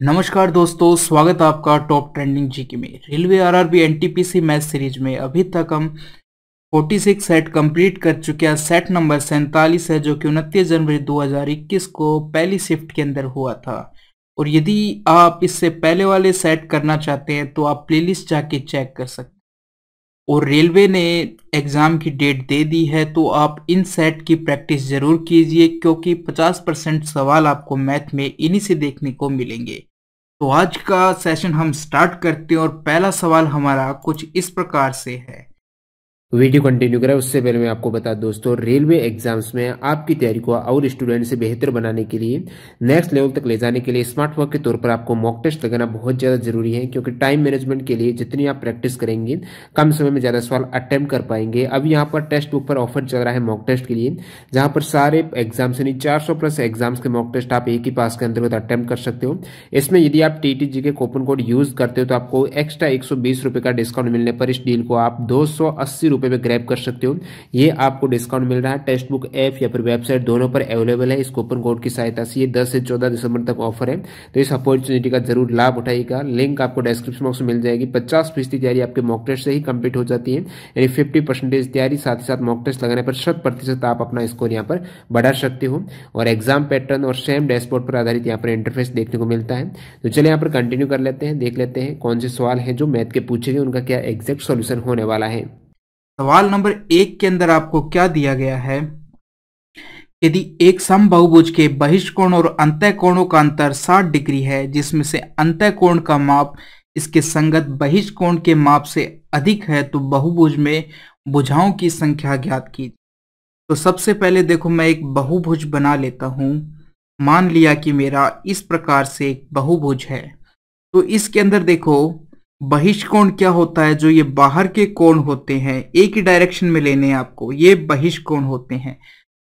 नमस्कार दोस्तों, स्वागत है आपका टॉप ट्रेंडिंग जीके में। Railway RRB NTPC math series में अभी तक हम 46 सेट कंप्लीट कर चुके हैं। सेट नंबर 47 है जो कि 29 जनवरी 2021 को पहली शिफ्ट के अंदर हुआ था। और यदि आप इससे पहले वाले सेट करना चाहते हैं तो आप प्लेलिस्ट जाके चेक कर सकते हैं। और रेलवे ने एग्ज़ाम की डेट दे दी है तो आप इन सेट की प्रैक्टिस ज़रूर कीजिए, क्योंकि 50% सवाल आपको मैथ में इन्हीं से देखने को मिलेंगे। तो आज का सेशन हम स्टार्ट करते हैं और पहला सवाल हमारा कुछ इस प्रकार से है। वीडियो कंटिन्यू करें उससे पहले मैं आपको बता दूं दोस्तों, रेलवे एग्जाम्स में आपकी तैयारी को और स्टूडेंट से बेहतर बनाने के लिए, नेक्स्ट लेवल तक ले जाने के लिए स्मार्ट वर्क के तौर पर आपको मॉक टेस्ट लगाना बहुत ज़्यादा जरूरी है। क्योंकि टाइम मैनेजमेंट के लिए जितनी आप प्रैक्टिस करेंगे कम समय में ज़्यादा सवाल अटेम्प्ट कर पाएंगे। अब यहाँ पर टेस्ट बुक पर ऑफर चल रहा है मॉक टेस्ट के लिए, जहाँ पर सारे एग्जाम्स यानी 400+ एग्जाम्स के मॉक टेस्ट आप एक ही पास के अंतर्गत अटेम्प्ट कर सकते हो। इसमें यदि आप TTG के कूपन कोड यूज करते हो तो आपको एक्स्ट्रा 120 रुपये का डिस्काउंट मिलने पर इस डील को आप 280 रुपये में ग्रैब कर सकते हो। ये आपको डिस्काउंट मिल रहा है टेक्स्ट बुक ऐप या फिर वेबसाइट दोनों पर अवेलेबल है। इस कूपन कोड की सहायता से ये 10 से 14 दिसंबर तक ऑफर है, तो इस अपॉर्चुनिटी का जरूर लाभ उठाइएगा। लिंक आपको डिस्क्रिप्शन बॉक्स में मिल जाएगी। 50% तैयारी आपके मॉक टेस्ट से ही कंप्लीट हो जाती है, यानी 50% तैयारी, साथ ही साथ मॉक टेस्ट लगाने पर 100% आप अपना स्कोर यहाँ पर बढ़ा सकते हो। और एग्जाम पैटर्न और सेम डैशबोर्ड पर आधारित यहाँ पर इंटरफेस देखने को मिलता है। तो चलिए यहाँ पर कंटिन्यू कर लेते हैं, देख लेते हैं कौन से सवाल हैं जो मैथ के पूछे गए, उनका क्या एग्जैक्ट सॉल्यूशन होने वाला है। सवाल नंबर 1 के अंदर आपको क्या दिया गया है। यदि एक समबाहुभुज के बहिष्कोण और अंतःकोणों का अंतर 60 डिग्री है, जिसमें से अंतःकोण का माप इसके संगत बहिष्कोण के माप से अधिक है, तो बहुभुज में भुजाओं की संख्या ज्ञात कीजिए। तो सबसे पहले देखो, मैं एक बहुभुज बना लेता हूं। मान लिया कि मेरा इस प्रकार से एक बहुभुज है। तो इसके अंदर देखो, बहिष्कोण क्या होता है, जो ये बाहर के कोण होते हैं, एक ही डायरेक्शन में लेने हैं आपको, ये बहिष्कोण होते हैं।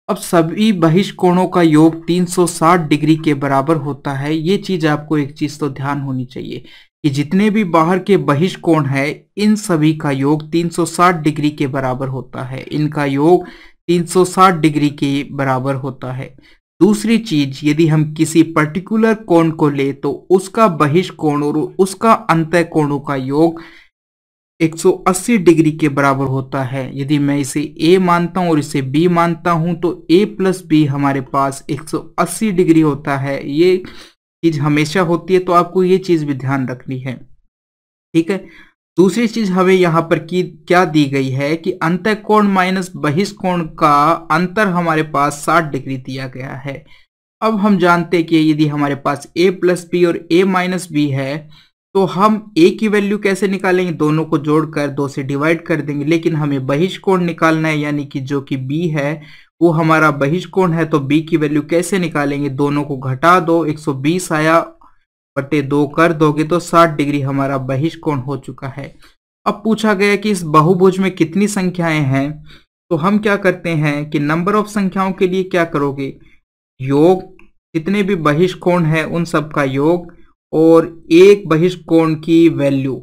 अब सभी बहिष्कोणों का योग 360 डिग्री के बराबर होता है। ये चीज आपको एक चीज तो ध्यान होनी चाहिए कि जितने भी बाहर के बहिष्कोण है, इन सभी का योग 360 डिग्री के बराबर होता है। इनका योग 360 डिग्री के बराबर होता है। दूसरी चीज, यदि हम किसी पर्टिकुलर कोण को ले तो उसका बहिष्कोण और उसका अंतःकोणों का योग 180 डिग्री के बराबर होता है। यदि मैं इसे A मानता हूं और इसे B मानता हूं तो A + B हमारे पास 180 डिग्री होता है। ये चीज हमेशा होती है, तो आपको ये चीज भी ध्यान रखनी है, ठीक है। दूसरी चीज हमें यहाँ पर क्या दी गई है कि अंतःकोण माइनस बहिष्कोण का अंतर हमारे पास 60 डिग्री दिया गया है। अब हम जानते हैं कि यदि हमारे पास A + B और A - B है, तो हम A की वैल्यू कैसे निकालेंगे, दोनों को जोड़कर 2 से डिवाइड कर देंगे। लेकिन हमें बहिष्कोण निकालना है, यानी कि जो कि B है वो हमारा बहिष्कोण है, तो B की वैल्यू कैसे निकालेंगे, दोनों को घटा दो, 120 आया बटे 2 कर दोगे तो 60 डिग्री हमारा बहिष्कोण हो चुका है। अब पूछा गया कि इस बहुभुज में कितनी संख्याएं हैं, तो हम क्या करते हैं कि नंबर ऑफ संख्याओं के लिए क्या करोगे, योग, जितने भी बहिष्कोण है उन सब का योग, और एक बहिष्कोण की वैल्यू,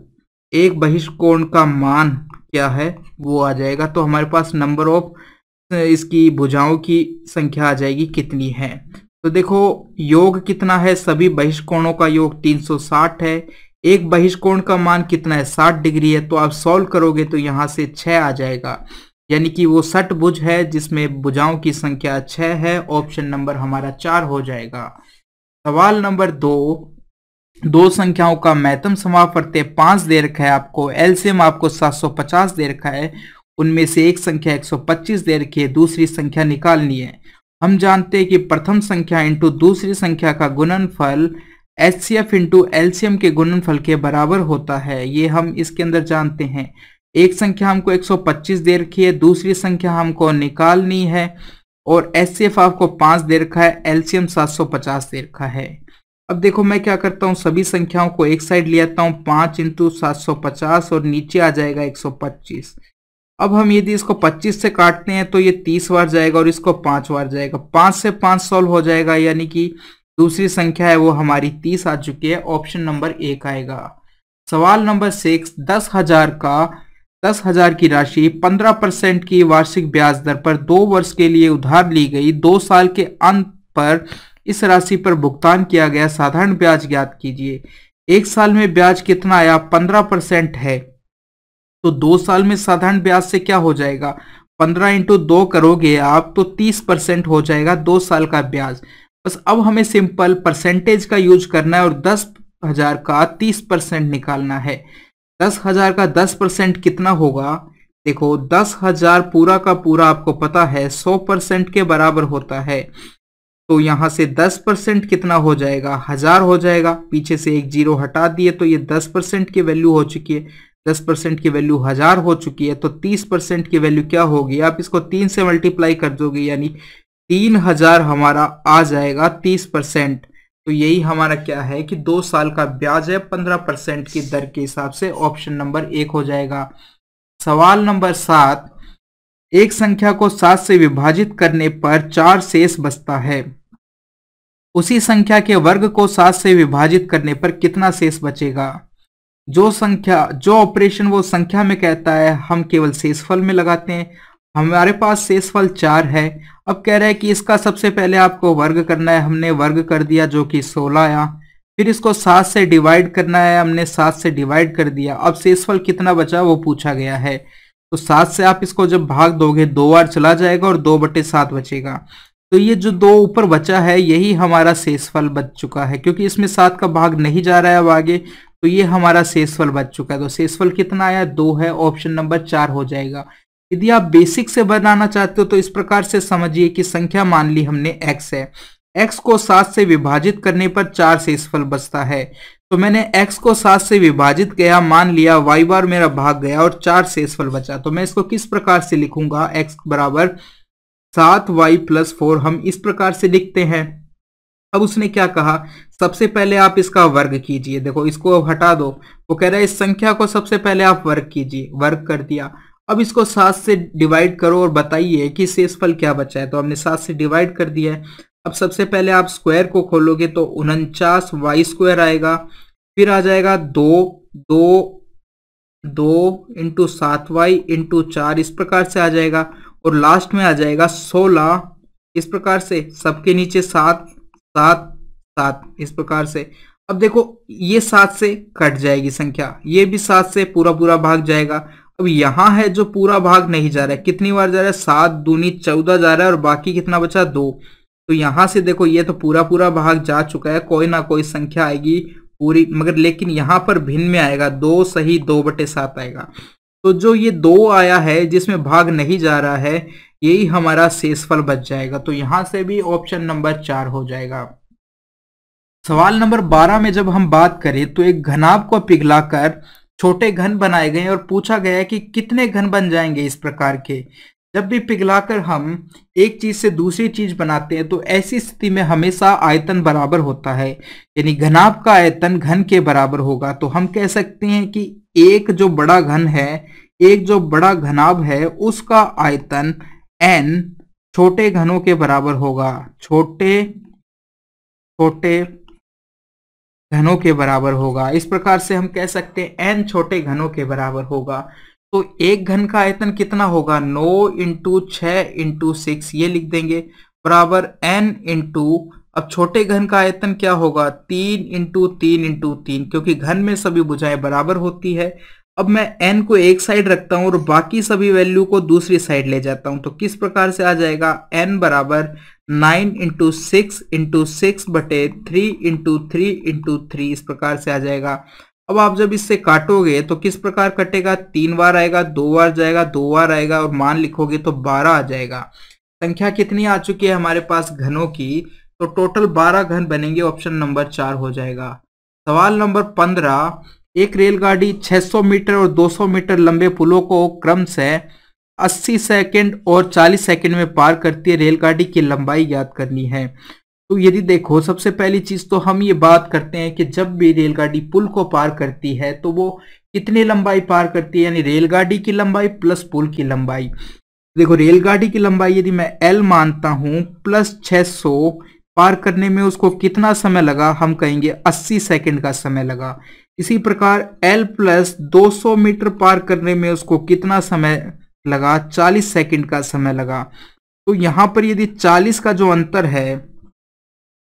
एक बहिष्कोण का मान क्या है वो आ जाएगा। तो हमारे पास नंबर ऑफ इसकी भुजाओं की संख्या आ जाएगी कितनी है। तो देखो, योग कितना है, सभी बहिष्कोणों का योग 360 है। एक बहिष्कोण का मान कितना है, 60 डिग्री है। तो आप सॉल्व करोगे तो यहाँ से 6 आ जाएगा, यानी कि वो षटभुज है जिसमें भुजाओं की संख्या 6 है। ऑप्शन नंबर हमारा 4 हो जाएगा। सवाल नंबर 2, दो संख्याओं का महत्तम समापवर्त्य 5 दे रखा है आपको, एलसीएम आपको 750 दे रखा है, उनमें से एक संख्या 125 दे रखी है, दूसरी संख्या निकालनी है। हम जानते हैं कि प्रथम संख्या इंटू दूसरी संख्या का गुणनफल HCF इंटू एलसीएम के गुणनफल के बराबर होता है। ये हम इसके अंदर जानते हैं। एक संख्या हमको 125 दे रखी है, दूसरी संख्या हमको निकालनी है, और HCF आपको 5 दे रखा है, एलसीएम 750 दे रखा है। अब देखो, मैं क्या करता हूँ, सभी संख्याओं को एक साइड ले आता हूँ, 5 × 750 और नीचे आ जाएगा 125। अब हम यदि इसको 25 से काटते हैं तो ये 30 बार जाएगा और इसको 5 बार जाएगा। 5 से 5 सॉल्व हो जाएगा, यानी कि दूसरी संख्या है वो हमारी 30 आ चुकी है। ऑप्शन नंबर 1 आएगा। सवाल नंबर 6, 10,000 की राशि 15% की वार्षिक ब्याज दर पर 2 वर्ष के लिए उधार ली गई। 2 साल के अंत पर इस राशि पर भुगतान किया गया साधारण ब्याज ज्ञात कीजिए। एक साल में ब्याज कितना आया, 15% है, तो 2 साल में साधारण ब्याज से क्या हो जाएगा, 15 इंटू 2 करोगे आप तो 30% हो जाएगा 2 साल का ब्याज। बस अब हमें सिंपल परसेंटेज का यूज करना है और 10,000 का 30% निकालना है। 10,000 का 10% कितना होगा, देखो 10,000 पूरा का पूरा आपको पता है 100% के बराबर होता है, तो यहां से 10% कितना हो जाएगा, 1000 हो जाएगा। पीछे से एक जीरो हटा दिए तो ये 10% की वैल्यू हो चुकी है, 10% की वैल्यू 1000 हो चुकी है, तो 30% की वैल्यू क्या होगी, आप इसको 3 से मल्टीप्लाई कर दोगे यानी 3000 हमारा आ जाएगा 30%। तो यही हमारा क्या है कि 2 साल का ब्याज है 15% की दर के हिसाब से, ऑप्शन नंबर 1 हो जाएगा। सवाल नंबर 7, एक संख्या को 7 से विभाजित करने पर 4 शेष बचता है, उसी संख्या के वर्ग को 7 से विभाजित करने पर कितना शेष बचेगा। जो ऑपरेशन वो संख्या में कहता है हम केवल शेषफल में लगाते हैं। हमारे पास शेषफल 4 है, अब कह रहा है कि इसका सबसे पहले आपको वर्ग करना है, हमने वर्ग कर दिया जो कि 16 आया, फिर इसको 7 से डिवाइड करना है, हमने 7 से डिवाइड कर दिया। अब शेषफल कितना बचा वो पूछा गया है, तो 7 से आप इसको जब भाग दोगे 2 बार चला जाएगा और 2/7 बचेगा। तो ये जो 2 ऊपर बचा है यही हमारा शेषफल बच चुका है, क्योंकि इसमें 7 का भाग नहीं जा रहा है अब आगे, तो ये हमारा शेषफल बच चुका है। तो शेषफल कितना आया, 2 है, ऑप्शन नंबर 4 हो जाएगा। यदि आप बेसिक से बनाना चाहते हो तो इस प्रकार से समझिए कि संख्या मान ली हमने x है, x को 7 से विभाजित करने पर 4 शेषफल बचता है, तो मैंने x को 7 से विभाजित किया, मान लिया y बार मेरा भाग गया और 4 शेषफल बचा। तो मैं इसको किस प्रकार से लिखूंगा, x बराबर 7y + 4 हम इस प्रकार से लिखते हैं। अब उसने क्या कहा, सबसे पहले आप इसका वर्ग कीजिए, देखो इसको हटा दो, वो कह रहा है इस संख्या को सबसे पहले आप वर्ग कीजिए, वर्ग कर दिया। अब इसको 7 से डिवाइड करो और बताइए कि शेषफल क्या बचा है, तो हमने 7 से डिवाइड कर दिया है। अब सबसे पहले आप स्क्वायर को खोलोगे तो 49y² आएगा, फिर आ जाएगा 2 इंटू 7y इंटू 4 इस प्रकार से आ जाएगा, और लास्ट में आ जाएगा 16 इस प्रकार से, सबके नीचे 7 7 7 इस प्रकार से। अब देखो ये 7 से कट जाएगी संख्या, ये भी 7 से पूरा पूरा भाग जाएगा। अब यहाँ है जो पूरा भाग नहीं जा रहा है, कितनी बार जा रहा है, 7 दूनी 14 जा रहा है और बाकी कितना बचा 2। तो यहाँ से देखो ये तो पूरा पूरा भाग जा चुका है, कोई ना कोई संख्या आएगी पूरी, मगर लेकिन यहाँ पर भिन्न में आएगा, 2 सही 2/7 आएगा। तो जो ये 2 आया है जिसमें भाग नहीं जा रहा है यही हमारा शेषफल बच जाएगा, तो यहां से भी ऑप्शन नंबर 4 हो जाएगा। सवाल नंबर 12 में जब हम बात करें तो एक घनाभ को पिघलाकर छोटे घन बनाए गए और पूछा गया है कि कितने घन बन जाएंगे इस प्रकार के। जब भी पिघलाकर हम एक चीज से दूसरी चीज बनाते हैं तो ऐसी स्थिति में हमेशा आयतन बराबर होता है, यानी घनाभ का आयतन घन के बराबर होगा। तो हम कह सकते हैं कि एक जो बड़ा घन है, एक जो बड़ा घनाभ है उसका आयतन n छोटे घनों के बराबर होगा, छोटे घनों के बराबर होगा। इस प्रकार से हम कह सकते हैं n छोटे घनों के बराबर होगा। तो एक घन का आयतन कितना होगा, 9 इंटू 6 इंटू 6 ये लिख देंगे, बराबर n इंटू, अब छोटे घन का आयतन क्या होगा, 3 इंटू 3 इंटू 3, क्योंकि घन में सभी भुजाएं बराबर होती है। अब मैं n को एक साइड रखता हूं और बाकी सभी वैल्यू को दूसरी साइड ले जाता हूं, तो किस प्रकार से आ जाएगा, n बराबर 9 इंटू 6 इंटू 6/3 इंटू 3 इंटू 3 इस प्रकार से आ जाएगा। अब आप जब इससे काटोगे तो किस प्रकार कटेगा, 3 बार आएगा, 2 बार जाएगा, 2 बार आएगा और मान लिखोगे तो 12 आ जाएगा। संख्या कितनी आ चुकी है हमारे पास घनों की, तो टोटल 12 घन बनेंगे, ऑप्शन नंबर 4 हो जाएगा। सवाल नंबर 15, एक रेलगाड़ी 600 मीटर और 200 मीटर लंबे पुलों को क्रम से 80 सेकंड और 40 सेकंड में पार करती है, रेलगाड़ी की लंबाई ज्ञात करनी है। तो यदि देखो सबसे पहली चीज तो हम ये बात करते हैं कि जब भी रेलगाड़ी पुल को पार करती है तो वो कितनी लंबाई पार करती है, यानी रेलगाड़ी की लंबाई प्लस पुल की लंबाई। देखो रेलगाड़ी की लंबाई यदि मैं L मानता हूं प्लस 600 पार करने में उसको कितना समय लगा, हम कहेंगे 80 सेकंड का समय लगा। इसी प्रकार L प्लस 200 मीटर पार करने में उसको कितना समय लगा, 40 सेकंड का समय लगा। तो यहां पर यदि 40 का जो अंतर है,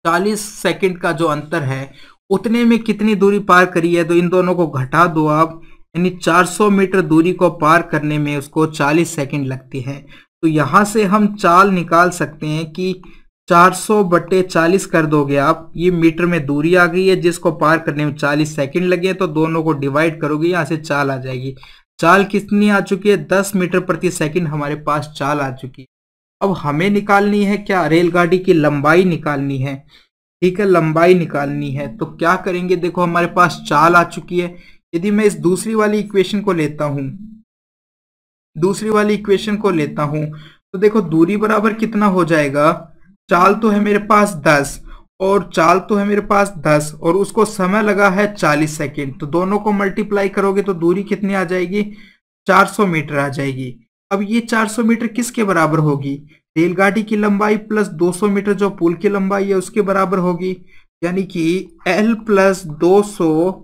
40 सेकंड का जो अंतर है उतने में कितनी दूरी पार करी है, तो इन दोनों को घटा दो आप, यानी 400 मीटर दूरी को पार करने में उसको 40 सेकंड लगती है। तो यहां से हम चाल निकाल सकते हैं कि 400/40 कर दोगे आप, ये मीटर में दूरी आ गई है जिसको पार करने में 40 सेकंड लगे, तो दोनों को डिवाइड करोगे यहां से चाल आ जाएगी। चाल कितनी आ चुकी है, 10 मीटर प्रति सेकंड हमारे पास चाल आ चुकी है। अब हमें निकालनी है क्या, रेलगाड़ी की लंबाई निकालनी है। ठीक है, लंबाई निकालनी है तो क्या करेंगे, देखो हमारे पास चाल आ चुकी है। यदि मैं इस दूसरी वाली इक्वेशन को लेता हूं, तो देखो दूरी बराबर कितना हो जाएगा, चाल तो है मेरे पास 10 और उसको समय लगा है 40 सेकेंड, तो दोनों को मल्टीप्लाई करोगे तो दूरी कितनी आ जाएगी, 400 मीटर आ जाएगी। अब ये 400 मीटर किसके बराबर होगी, रेलगाड़ी की लंबाई प्लस 200 मीटर जो पुल की लंबाई है उसके बराबर होगी, यानी कि L प्लस 200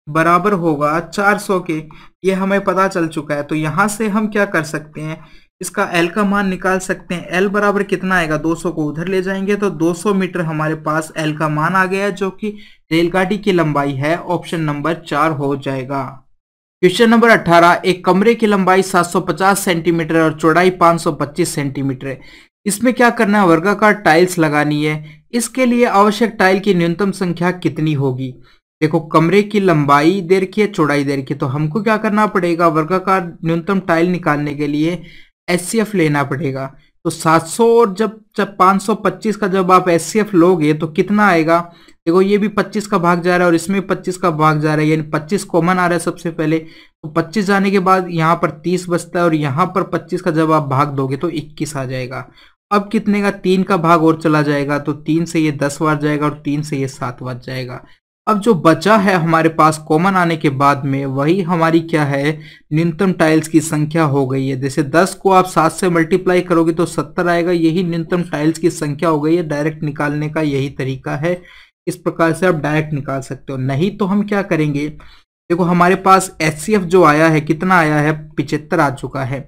बराबर होगा 400 के। ये हमें पता चल चुका है, तो यहां से हम क्या कर सकते हैं, इसका L का मान निकाल सकते हैं। L बराबर कितना आएगा, 200 को उधर ले जाएंगे तो 200 मीटर हमारे पास L का मान आ गया है, जो कि रेलगाड़ी की लंबाई है। ऑप्शन नंबर 4 हो जाएगा। क्वेश्चन नंबर 18, एक कमरे की लंबाई 750 सेंटीमीटर और चौड़ाई 525 सेंटीमीटर है। इसमें क्या करना है, वर्गाकार टाइल्स लगानी है। इसके लिए आवश्यक टाइल की न्यूनतम संख्या कितनी होगी। देखो कमरे की लंबाई दे रखी है, चौड़ाई दे रखी है, तो हमको क्या करना पड़ेगा, वर्गाकार न्यूनतम टाइल निकालने के लिए एचसीएफ लेना पड़ेगा। तो 700 और जब 525 का जब आप एचसीएफ लोगे तो कितना आएगा, देखो ये भी 25 का भाग जा रहा है और इसमें 25 का भाग जा रहा है, यानी 25 कॉमन आ रहा है सबसे पहले। तो 25 जाने के बाद यहाँ पर 30 बचता है और यहाँ पर 25 का जब आप भाग दोगे तो 21 आ जाएगा। अब कितने का, 3 का भाग और चला जाएगा, तो 3 से ये 10 बार जाएगा और 3 से ये 7 बार जाएगा। अब जो बचा है हमारे पास कॉमन आने के बाद में, वही हमारी क्या है, न्यूनतम टाइल्स की संख्या हो गई है। जैसे 10 को आप 7 से मल्टीप्लाई करोगे तो 70 आएगा, यही न्यूनतम टाइल्स की संख्या हो गई है। डायरेक्ट निकालने का यही तरीका है, इस प्रकार से आप डायरेक्ट निकाल सकते हो। नहीं तो हम क्या करेंगे, देखो हमारे पास एचसीएफ जो आया है, कितना आया है, 75 आ चुका है।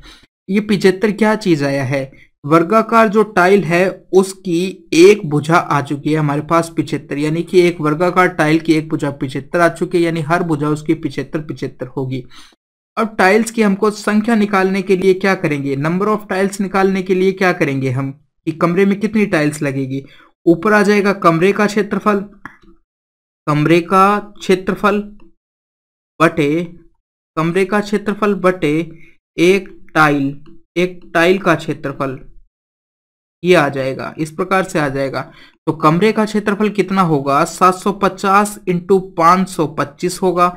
ये 75 क्या चीज आया है, वर्गाकार जो टाइल है उसकी एक भुजा आ चुकी है हमारे पास 75, यानी कि एक वर्गाकार टाइल की एक भुजा 75 आ चुकी है, यानी हर भुजा उसकी 75 होगी। अब टाइल्स की हमको संख्या निकालने के लिए क्या करेंगे, नंबर ऑफ टाइल्स निकालने के लिए क्या करेंगे हम, कि कमरे में कितनी टाइल्स लगेगी। ऊपर आ जाएगा कमरे का क्षेत्रफल बटे एक टाइल का क्षेत्रफल, ये आ जाएगा, इस प्रकार से आ जाएगा। तो कमरे का क्षेत्रफल कितना होगा, 750 इंटू 525 होगा।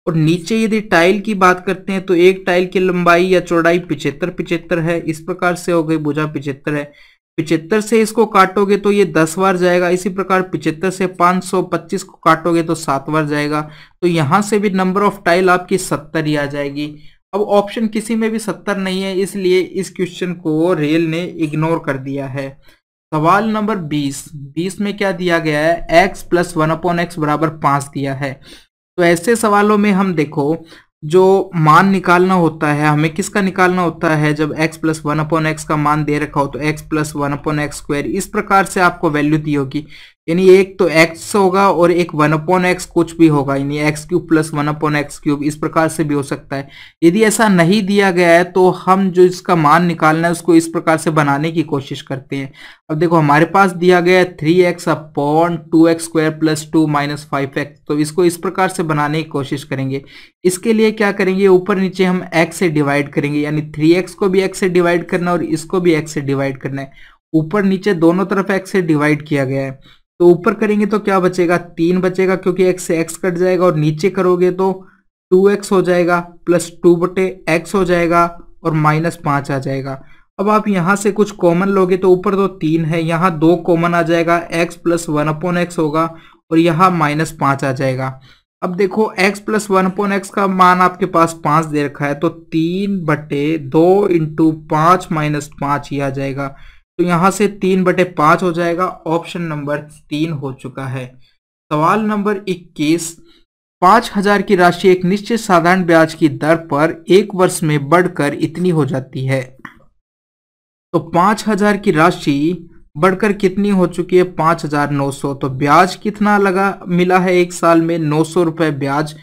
और नीचे यदि टाइल की बात करते हैं तो एक टाइल की लंबाई या चौड़ाई 75 है, इस प्रकार से हो गई, भुजा 75 है। 75 से इसको काटोगे तो ये 10 बार जाएगा, इसी प्रकार 75 से 525 को काटोगे तो 7 बार जाएगा। तो यहां से भी नंबर ऑफ टाइल आपकी 70 ही आ जाएगी। अब ऑप्शन किसी में भी 70 नहीं है, इसलिए इस क्वेश्चन को रेल ने इग्नोर कर दिया है। सवाल नंबर 20 में क्या दिया गया है, x प्लस 1/x बराबर 5 दिया है। तो ऐसे सवालों में हम देखो जो मान निकालना होता है, हमें किसका निकालना होता है, जब x प्लस 1/x का मान दे रखा हो तो x प्लस 1/x स्क्वायर, इस प्रकार से आपको वैल्यू दी होगी। यानी एक तो x होगा और एक 1/x कुछ भी होगा, यानी x³ प्लस 1/x³, इस प्रकार से भी हो सकता है। यदि ऐसा नहीं दिया गया है तो हम जो इसका मान निकालना है उसको इस प्रकार से बनाने की कोशिश करते हैं। अब देखो हमारे पास दिया गया है 3x/2x² प्लस 2 माइनस 5x, तो इसको इस प्रकार से बनाने की कोशिश करेंगे। इसके लिए क्या करेंगे, ऊपर नीचे हम x से डिवाइड करेंगे, यानी 3x को भी x से डिवाइड करना और इसको भी x से डिवाइड करना है। ऊपर नीचे दोनों तरफ x से डिवाइड किया गया है, तो ऊपर करेंगे तो क्या बचेगा, 3 बचेगा, क्योंकि x से x कट जाएगा। और नीचे करोगे तो 2x हो जाएगा प्लस 2/x हो जाएगा और माइनस 5 आ जाएगा। अब आप यहां से कुछ कॉमन लोगे तो ऊपर तो 3 है, यहाँ 2 कॉमन आ जाएगा, x प्लस 1/x होगा और यहाँ माइनस 5 आ जाएगा। अब देखो x प्लस 1/x का मान आपके पास 5 दे रखा है, तो 3/2 इंटू 5 माइनस 5 ही आ जाएगा। तो यहां से 3/5 हो जाएगा। ऑप्शन नंबर 3 हो चुका है। सवाल नंबर 21, 5000 की राशि एक निश्चित साधारण ब्याज की दर पर एक वर्ष में बढ़कर इतनी हो जाती है। तो 5000 की राशि बढ़कर कितनी हो चुकी है 5,900। तो ब्याज कितना लगा मिला है एक साल में, 900 रुपए ब्याज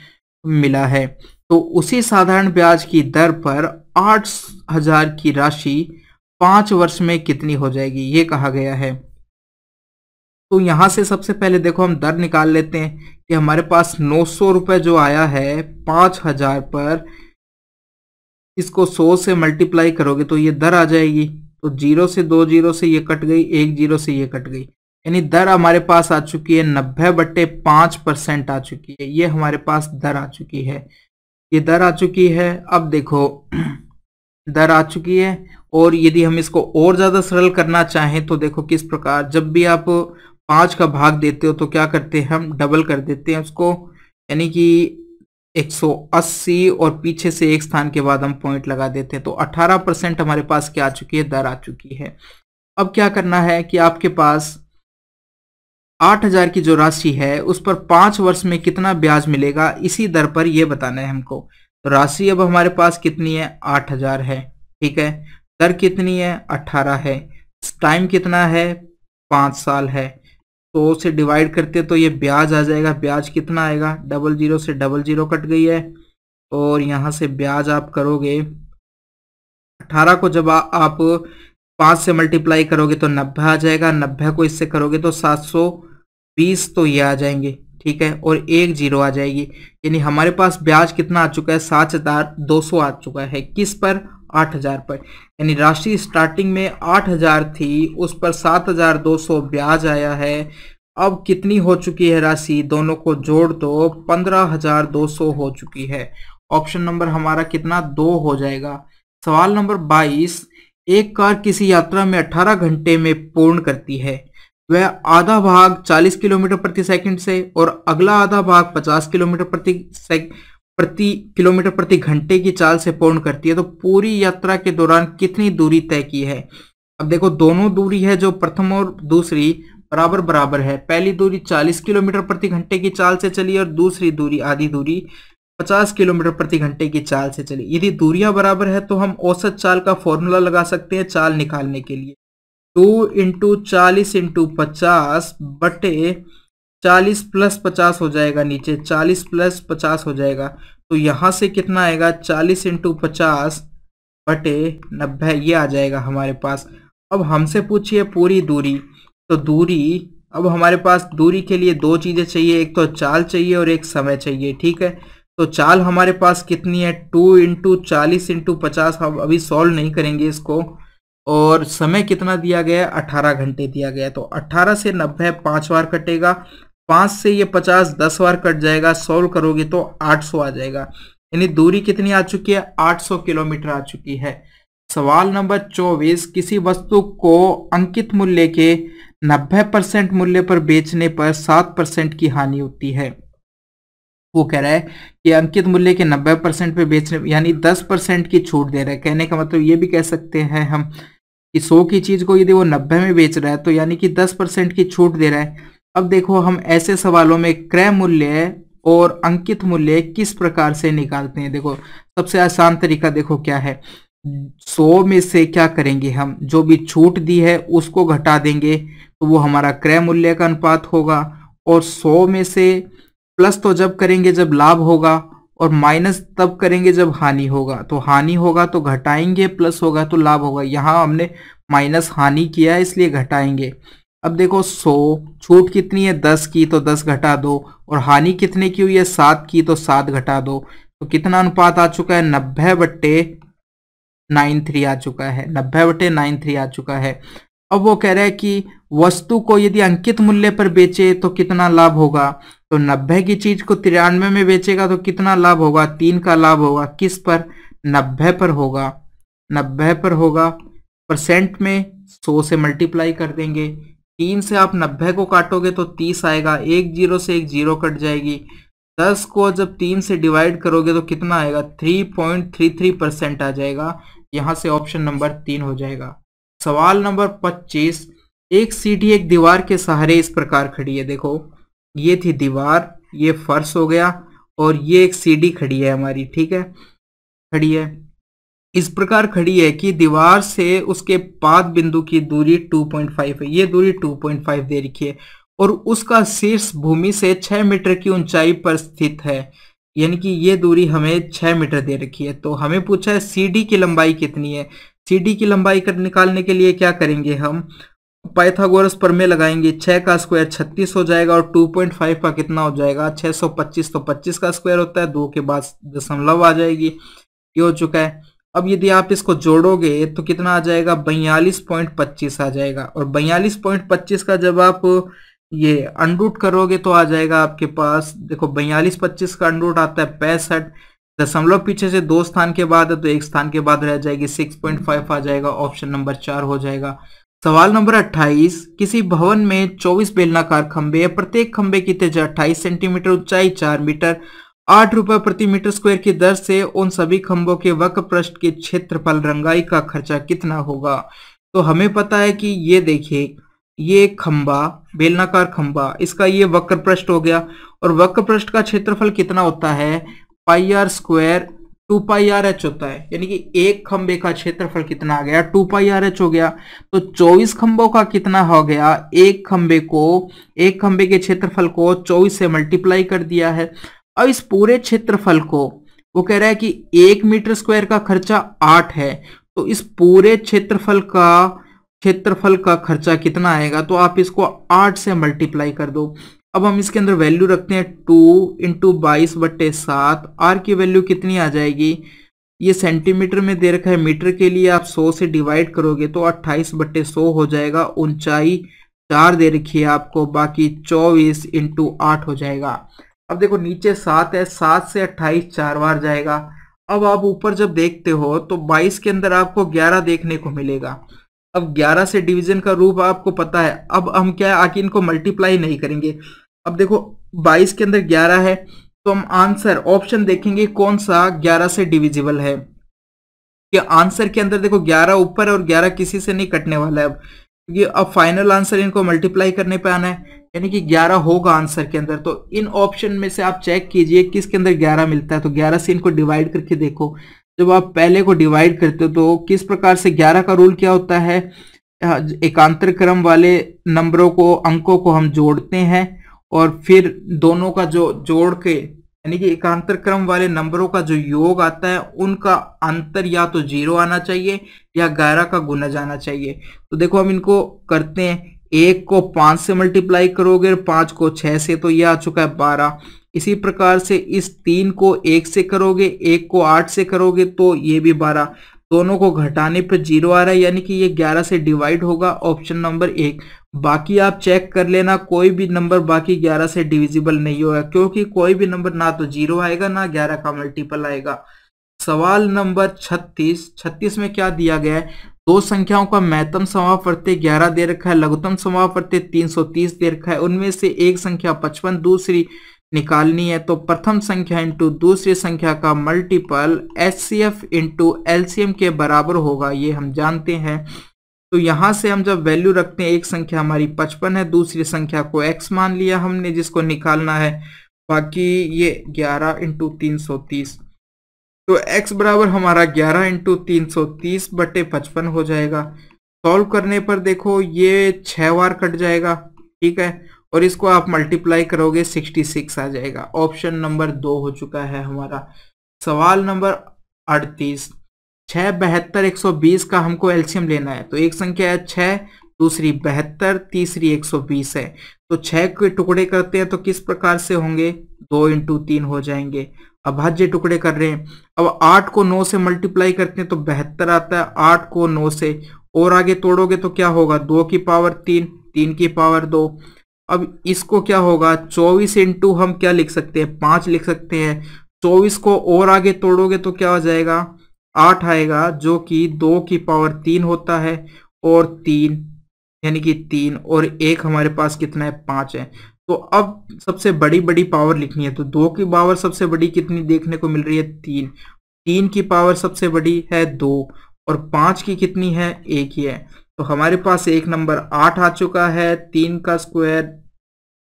मिला है। तो उसी साधारण ब्याज की दर पर 8,000 की राशि 5 वर्ष में कितनी हो जाएगी, ये कहा गया है। तो यहां से सबसे पहले देखो हम दर निकाल लेते हैं कि हमारे पास 900 रुपए जो आया है 5,000 पर, इसको 100 से मल्टीप्लाई करोगे तो ये दर आ जाएगी। तो 0 से 2 जीरो से ये कट गई, 1 जीरो से ये कट गई, यानी दर हमारे पास आ चुकी है 90/5% आ चुकी है। ये हमारे पास दर आ चुकी है, ये दर आ चुकी है। अब देखो दर आ चुकी है, और यदि हम इसको और ज्यादा सरल करना चाहें तो देखो किस प्रकार, जब भी आप 5 का भाग देते हो तो क्या करते हैं हम, डबल कर देते हैं उसको, यानी कि 180 और पीछे से एक स्थान के बाद हम पॉइंट लगा देते हैं। तो 18% हमारे पास क्या आ चुकी है, दर आ चुकी है। अब क्या करना है कि आपके पास 8,000 की जो राशि है उस पर 5 वर्ष में कितना ब्याज मिलेगा, इसी दर पर यह बताना है हमको। तो राशि अब हमारे पास कितनी है, 8,000 है, ठीक है। दर कितनी है, 18 है। टाइम कितना है, 5 साल है। तो से डिवाइड करते तो ये ब्याज आ जाएगा। ब्याज कितना आएगा, 00 से 00 कट गई है, और यहाँ से ब्याज आप करोगे 18 को जब आप 5 से मल्टीप्लाई करोगे तो 90 आ जाएगा। 90 को इससे करोगे तो 720, तो ये आ जाएंगे, ठीक है, और 1 जीरो आ जाएगी। यानी हमारे पास ब्याज कितना आ चुका है, 7,200 आ चुका है। किस पर, 8,000 पर। यानी राशि स्टार्टिंग में 8,000 थी, उस पर 7,200 ब्याज आया है। अब कितनी हो चुकी है राशि, दोनों को जोड़ दो, 15,200 हो चुकी है। ऑप्शन नंबर हमारा कितना, 2 हो जाएगा। सवाल नंबर 22, एक कार किसी यात्रा में 18 घंटे में पूर्ण करती है। वह आधा भाग 40 किलोमीटर प्रति सेकंड से और अगला आधा भाग 50 किलोमीटर किलोमीटर प्रति घंटे की चाल से पूर्ण करती है। तो पूरी यात्रा के दौरान कितनी दूरी तय की है। अब देखो दोनों दूरी है जो प्रथम और दूसरी बराबर बराबर है। पहली दूरी 40 किलोमीटर प्रति घंटे की चाल से चली और दूसरी दूरी आधी दूरी 50 किलोमीटर प्रति घंटे की चाल से चली। यदि दूरियां बराबर है तो हम औसत चाल का फॉर्मूला लगा सकते हैं चाल निकालने के लिए। 2 × 40 × 50 बटे 40 + 50 हो जाएगा, नीचे 40 + 50 हो जाएगा। तो यहां से कितना आएगा, 40 × 50 बटे 90, ये आ जाएगा हमारे पास। अब हमसे पूछिए पूरी दूरी, तो दूरी, अब हमारे पास दूरी के लिए दो चीजें चाहिए, एक तो चाल चाहिए और एक समय चाहिए, ठीक है। तो चाल हमारे पास कितनी है, 2 × 40 × 50, हम अभी सॉल्व नहीं करेंगे इसको। और समय कितना दिया गया है, 18 घंटे दिया गया है। तो 18 से 90 5 बार कटेगा, 5 से ये 50 10 बार कट जाएगा, सॉल्व करोगे तो 800 आ जाएगा। यानी दूरी कितनी आ चुकी है, 800 किलोमीटर आ चुकी है। सवाल नंबर 24, किसी वस्तु को अंकित मूल्य के 90% मूल्य पर बेचने पर 7% की हानि होती है। वो कह रहा है कि अंकित मूल्य के 90% पे बेचने, यानी 10% की छूट दे रहा है। कहने का मतलब ये भी कह सकते हैं हम कि 100 की चीज को यदि वो 90 में बेच रहा है तो यानी कि 10% की छूट दे रहा है। अब देखो हम ऐसे सवालों में क्रय मूल्य और अंकित मूल्य किस प्रकार से निकालते हैं। देखो सबसे आसान तरीका देखो क्या है, 100 में से क्या करेंगे हम, जो भी छूट दी है उसको घटा देंगे तो वो हमारा क्रय मूल्य का अनुपात होगा। और 100 में से प्लस तो जब करेंगे जब लाभ होगा, और माइनस तब करेंगे जब हानि होगा। तो हानि होगा तो घटाएंगे, प्लस होगा तो लाभ होगा। यहाँ हमने माइनस हानि किया है इसलिए घटाएंगे। अब देखो 100 छूट कितनी है, 10 की, तो 10 घटा दो, और हानि कितने की हुई है, 7 की, तो 7 घटा दो। तो कितना अनुपात आ चुका है, 90/93 आ चुका है, 90/93 आ चुका है। अब वो कह रहा है कि वस्तु को यदि अंकित मूल्य पर बेचे तो कितना लाभ होगा। तो 90 की चीज को 93 में बेचेगा तो कितना लाभ होगा, 3 का लाभ होगा। किस पर, 90 पर होगा, 90 पर होगा। परसेंट में 100 से मल्टीप्लाई कर देंगे, 3 से आप 90 को काटोगे तो 30 आएगा, 1 जीरो से 1 जीरो कट जाएगी। 10 को जब 3 से डिवाइड करोगे तो कितना आएगा, 3.33% आ जाएगा। यहां से ऑप्शन नंबर 3 हो जाएगा। सवाल नंबर 25, एक सीढ़ी एक दीवार के सहारे इस प्रकार खड़ी है। देखो ये थी दीवार, ये फर्श हो गया, और ये एक सीढ़ी खड़ी है हमारी, ठीक है, खड़ी है। इस प्रकार खड़ी है कि दीवार से उसके पाद बिंदु की दूरी 2.5 है, ये दूरी 2.5 दे रखी है, और उसका शीर्ष भूमि से 6 मीटर की ऊंचाई पर स्थित है, यानी कि ये दूरी हमें 6 मीटर दे रखी है। तो हमें पूछा है सीडी की लंबाई कितनी है। सीडी की लंबाई निकालने के लिए क्या करेंगे, हम पाइथागोरस प्रमेय लगाएंगे। 6 का स्क्वायर 36 हो जाएगा, और 2.5 का कितना हो जाएगा 625, तो 25 का स्क्वायर होता है, 2 के बाद दशमलव आ जाएगी, ये हो चुका है। अब यदि आप इसको जोड़ोगे तो कितना आ जाएगा 42.25 आ जाएगा, और 42.25 का जब आप ये अनरूट करोगे तो आ जाएगा आपके पास, देखो 42-25 का अनरूट आता है 65, दशमलव पीछे से 2 स्थान के बाद है तो 1 स्थान के बाद रह जाएगी, 6.5 आ जाएगा, ऑप्शन नंबर 4 हो जाएगा। सवाल नंबर 28, किसी भवन में 24 बेलनाकार खंबे, प्रत्येक खंबे की त्रिज्या 28 सेंटीमीटर, ऊंचाई 4 मीटर, 8 रुपए प्रति मीटर स्क्वायर की दर से उन सभी खंभों के वक्र पृष्ठ के क्षेत्रफल रंगाई का खर्चा कितना होगा। तो हमें पता है कि ये देखिए, ये खंबा, बेलनाकार खंबा, इसका ये वक्र पृष्ठ हो गया, और वक्र पृष्ठ का क्षेत्रफल कितना होता है pi r square 2 pi r h होता है, यानी कि एक खंबे का क्षेत्रफल कितना आ गया 2 पाई आर एच हो गया। तो 24 खंभों का कितना हो गया, एक खंबे के क्षेत्रफल को 24 से मल्टीप्लाई कर दिया है। अब इस पूरे क्षेत्रफल को वो कह रहा है कि 1 मीटर स्क्वायर का खर्चा 8 है, तो इस पूरे क्षेत्रफल का खर्चा कितना आएगा, तो आप इसको 8 से मल्टीप्लाई कर दो। अब हम इसके अंदर वैल्यू रखते हैं 2 इंटू 22/7, आर की वैल्यू कितनी आ जाएगी, ये सेंटीमीटर में दे रखा है, मीटर के लिए आप 100 से डिवाइड करोगे तो 28/100 हो जाएगा। ऊंचाई 4 दे रखी है आपको, बाकी 24 इंटू 8 हो जाएगा। अब देखो नीचे 7 है, 7 से 28 4 बार जाएगा। अब आप ऊपर जब देखते हो तो 22 के अंदर आपको 11 देखने को मिलेगा। अब 11 से डिवीजन का रूप आपको पता है। अब हम क्या आके इनको मल्टीप्लाई नहीं करेंगे। अब देखो 22 के अंदर 11 है, तो हम आंसर ऑप्शन देखेंगे कौन सा 11 से डिविजिबल है। कि आंसर के अंदर देखो 11 ऊपर है और 11 किसी से नहीं कटने वाला है, अब क्योंकि अब फाइनल आंसर इनको मल्टीप्लाई करने पे आना है, यानी कि 11 होगा आंसर के अंदर। तो इन ऑप्शन में से आप चेक कीजिए किसके अंदर 11 मिलता है, तो 11 से इनको डिवाइड करके देखो। जब आप पहले को डिवाइड करते हो तो किस प्रकार से 11 का रूल क्या होता है, एकांतर क्रम वाले नंबरों को, अंकों को हम जोड़ते हैं, और फिर दोनों का जो जोड़ के, यानी कि एकांतर क्रम वाले नंबरों का जो योग आता है उनका अंतर या तो 0 आना चाहिए या 11 का गुना जाना चाहिए। तो देखो हम इनको करते हैं, 1 को 5 से मल्टीप्लाई करोगे, 5 को 6 से, तो ये आ चुका है 12। इसी प्रकार से इस 3 को 1 से करोगे, 1 को 8 से करोगे तो ये भी 12, दोनों को घटाने पर 0 आ रहा है, यानी कि ये 11 से डिवाइड होगा, ऑप्शन नंबर 1। बाकी आप चेक कर लेना, कोई भी नंबर बाकी 11 से डिविजिबल नहीं होगा, क्योंकि कोई भी नंबर ना तो 0 आएगा ना 11 का मल्टीपल आएगा। सवाल नंबर 36 में क्या दिया गया है, दो संख्याओं का महत्तम समापवर्ती 11 दे रखा है, लघुत्तम समापवर्ती 330 दे रखा है, उनमें से एक संख्या 55 दूसरी निकालनी है। तो प्रथम संख्या इंटू दूसरी संख्या का मल्टीपल एचसीएफ इंटू एलसीएम के बराबर होगा, ये हम जानते हैं। तो यहां से हम जब वैल्यू रखते हैं, एक संख्या हमारी 55 है, दूसरी संख्या को x मान लिया हमने जिसको निकालना है, बाकी ये 11 इंटू 330, तो x बराबर हमारा 11 इंटू 330/55 हो जाएगा। सॉल्व करने पर देखो ये 6 बार कट जाएगा, ठीक है, और इसको आप मल्टीप्लाई करोगे 66 आ जाएगा। ऑप्शन नंबर 2 हो चुका है हमारा। सवाल नंबर 38, 6, 72, 120 का हमको एलसीएम लेना है। तो एक संख्या है 6, दूसरी 72, तीसरी 120 है। तो 6 के टुकड़े करते हैं तो किस प्रकार से होंगे, 2 इंटू 3 हो जाएंगे। अभाज्य टुकड़े कर रहे हैं। अब 8 को 9 से मल्टीप्लाई करते हैं तो 72 आता है, 8 को 9 से और आगे तोड़ोगे तो क्या होगा, 2 की पावर 3, 3 की पावर 2। अब इसको क्या होगा, 24 इंटू हम क्या लिख सकते हैं, 5 लिख सकते हैं। 24 को और आगे तोड़ोगे तो क्या हो जाएगा, 8 आएगा, जो कि 2 की पावर 3 होता है, और 3 यानी कि 3 और 1 हमारे पास कितना है, 5 है। तो अब सबसे बड़ी पावर लिखनी है, तो 2 की पावर सबसे बड़ी कितनी देखने को मिल रही है, 3, 3 की पावर सबसे बड़ी है 2, और 5 की कितनी है, 1 ही है। तो हमारे पास एक नंबर 8 आ चुका है, 3 का स्क्वायर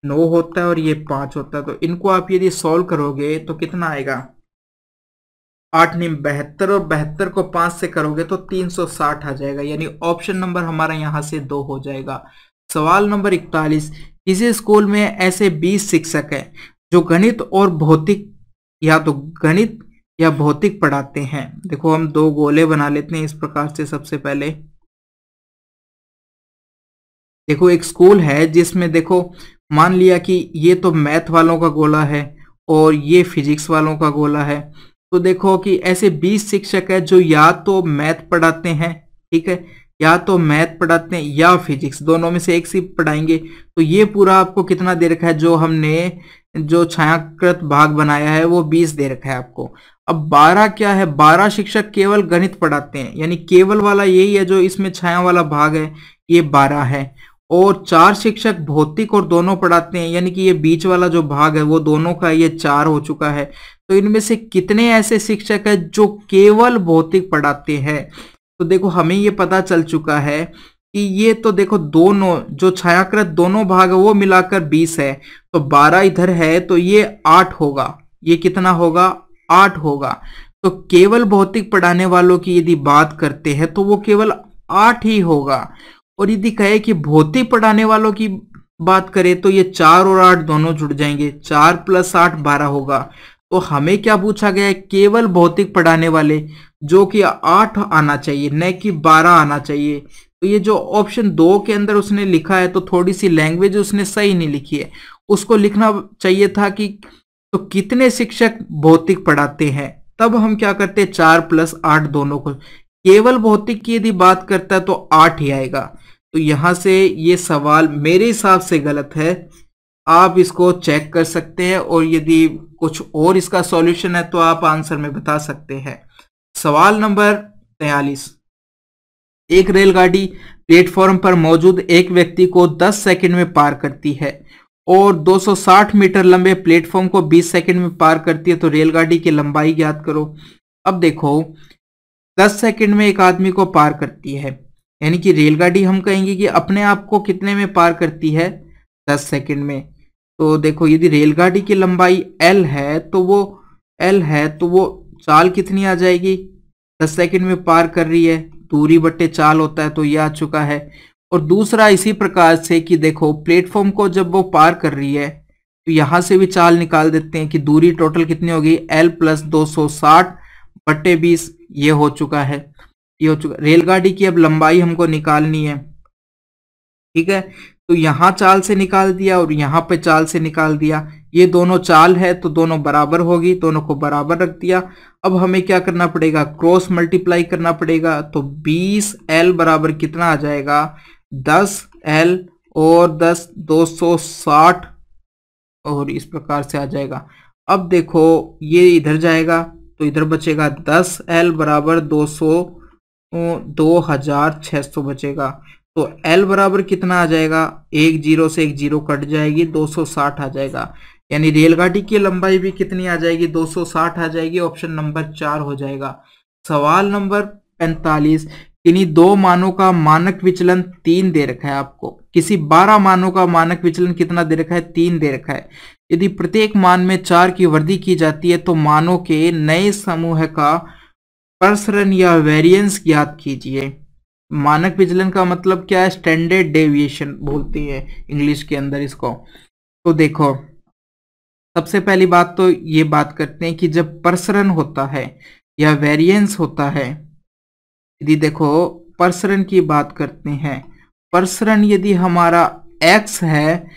9 होता है और ये 5 होता है। तो इनको आप यदि सॉल्व करोगे तो कितना आएगा, 8 नीम 72 और 72 को 5 से करोगे तो 360 आ जाएगा, यानी ऑप्शन नंबर हमारा यहाँ से 2 हो जाएगा। सवाल नंबर 41, किसी स्कूल में ऐसे 20 शिक्षक हैं जो गणित और भौतिक या तो गणित या भौतिक पढ़ाते हैं। देखो हम दो गोले बना लेते हैं इस प्रकार से। सबसे पहले देखो एक स्कूल है जिसमें देखो मान लिया कि ये तो मैथ वालों का गोला है और ये फिजिक्स वालों का गोला है। तो देखो कि ऐसे 20 शिक्षक है जो या तो मैथ पढ़ाते हैं, ठीक है, या तो मैथ पढ़ाते हैं या फिजिक्स, दोनों में से एक सी पढ़ाएंगे। तो ये पूरा आपको कितना दे रखा है, जो हमने जो छायांकित भाग बनाया है वो 20 दे रखा है आपको। अब 12 क्या है, 12 शिक्षक केवल गणित पढ़ाते हैं, यानी केवल वाला यही है जो इसमें छाया वाला भाग है, ये 12 है। और 4 शिक्षक भौतिक और दोनों पढ़ाते हैं, यानी कि ये बीच वाला जो भाग है वो दोनों का, ये 4 हो चुका है। तो इनमें से कितने ऐसे शिक्षक हैं जो केवल भौतिक पढ़ाते हैं? तो देखो हमें ये पता चल चुका है कि ये तो देखो दोनों जो छायाकृत दोनों भाग है वो मिलाकर 20 है, तो 12 इधर है तो ये 8 होगा। ये कितना होगा, 8 होगा। तो केवल भौतिक पढ़ाने वालों की यदि बात करते हैं तो वो केवल 8 ही होगा। और यदि कहे कि भौतिक पढ़ाने वालों की बात करें तो ये 4 और 8 दोनों जुड़ जाएंगे, 4 + 8 12 होगा। तो हमें क्या पूछा गया है, केवल भौतिक पढ़ाने वाले, जो कि 8 आना चाहिए न कि 12 आना चाहिए। तो ये जो ऑप्शन 2 के अंदर उसने लिखा है तो थोड़ी सी लैंग्वेज उसने सही नहीं लिखी है। उसको लिखना चाहिए था कि तो कितने शिक्षक भौतिक पढ़ाते हैं, तब हम क्या करते, 4 + 8 दोनों को। केवल भौतिक की यदि बात करता है तो 8 ही आएगा। तो यहां से ये सवाल मेरे हिसाब से गलत है। आप इसको चेक कर सकते हैं और यदि कुछ और इसका सॉल्यूशन है तो आप आंसर में बता सकते हैं। सवाल नंबर 43, एक रेलगाड़ी प्लेटफॉर्म पर मौजूद एक व्यक्ति को 10 सेकंड में पार करती है और 260 मीटर लंबे प्लेटफॉर्म को 20 सेकंड में पार करती है, तो रेलगाड़ी की लंबाई ज्ञात करो। अब देखो 10 सेकंड में एक आदमी को पार करती है, यानी कि रेलगाड़ी हम कहेंगे कि अपने आप को कितने में पार करती है, 10 सेकंड में। तो देखो यदि रेलगाड़ी की लंबाई L है तो वो चाल कितनी आ जाएगी, 10 सेकंड में पार कर रही है, दूरी बट्टे चाल होता है, तो ये आ चुका है। और दूसरा इसी प्रकार से कि देखो प्लेटफॉर्म को जब वो पार कर रही है तो यहां से भी चाल निकाल देते हैं कि दूरी टोटल कितनी होगी, L + 260 बट्टे 20, ये हो चुका है, ये हो चुका। रेलगाड़ी की अब लंबाई हमको निकालनी है, ठीक है। तो यहां चाल से निकाल दिया और यहां पे चाल से निकाल दिया, ये दोनों चाल है तो दोनों बराबर होगी, दोनों को बराबर रख दिया। अब हमें क्या करना पड़ेगा, क्रॉस मल्टीप्लाई करना पड़ेगा। तो 20L बराबर कितना आ जाएगा, 10L और 10 260 और इस प्रकार से आ जाएगा। अब देखो ये इधर जाएगा तो इधर बचेगा 10L बराबर 2600 बचेगा। तो L बराबर कितना आ जाएगा, एक 0 से एक 0 कट जाएगी, 260 आ जाएगा। यानी रेलगाड़ी की लंबाई भी कितनी आ जाएगी, 260 आ जाएगी। ऑप्शन नंबर 4 हो जाएगा। सवाल नंबर 45, किन्हीं 2 मानों का मानक विचलन 3 दे रखा है आपको। किसी 12 मानों का मानक विचलन कितना दे रखा है, 3 दे रखा है। यदि प्रत्येक मान में 4 की वृद्धि की जाती है तो मानों के नए समूह का प्रसरण या वेरिएंस ज्ञात कीजिए। मानक विचलन का मतलब क्या है, स्टैंडर्ड डेविएशन बोलती है इंग्लिश के अंदर इसको। तो देखो सबसे पहली बात तो ये बात करते हैं कि जब प्रसरण होता है या वेरिएंस होता है, यदि देखो प्रसरण की बात करते हैं, प्रसरण यदि हमारा x है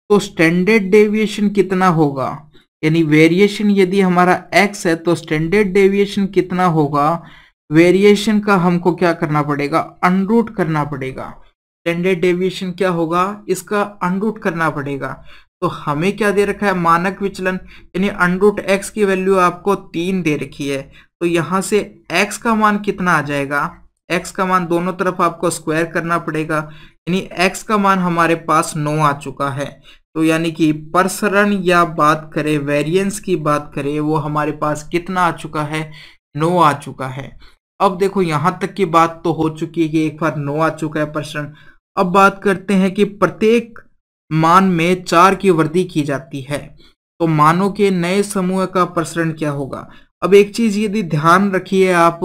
तो स्टैंडर्ड डेविएशन कितना होगा, यानी वेरिएशन यदि हमारा x है तो स्टैंडर्ड डेविएशन कितना होगा। वेरिएशन का हमको क्या करना पड़ेगा, अनरूट करना पड़ेगा। स्टैंडर्ड डेविएशन क्या होगा, इसका अनरूट करना पड़ेगा। तो हमें क्या दे रखा है, मानक विचलन, यानी अनरूट x की वैल्यू आपको 3 दे रखी है। तो यहां से x का मान कितना आ जाएगा, x का मान दोनों तरफ आपको स्क्वायर करना पड़ेगा, यानी x का मान हमारे पास 9 आ चुका है। तो यानी कि प्रसरण या बात करें वेरिएंस की बात करें, वो हमारे पास कितना आ चुका है, 9 आ चुका है। अब देखो यहां तक की बात तो हो चुकी है कि एक बार 9 आ चुका है प्रसरण। अब बात करते हैं कि प्रत्येक मान में 4 की वृद्धि की जाती है तो मानों के नए समूह का प्रसरण क्या होगा। अब एक चीज यदि ध्यान रखिए आप,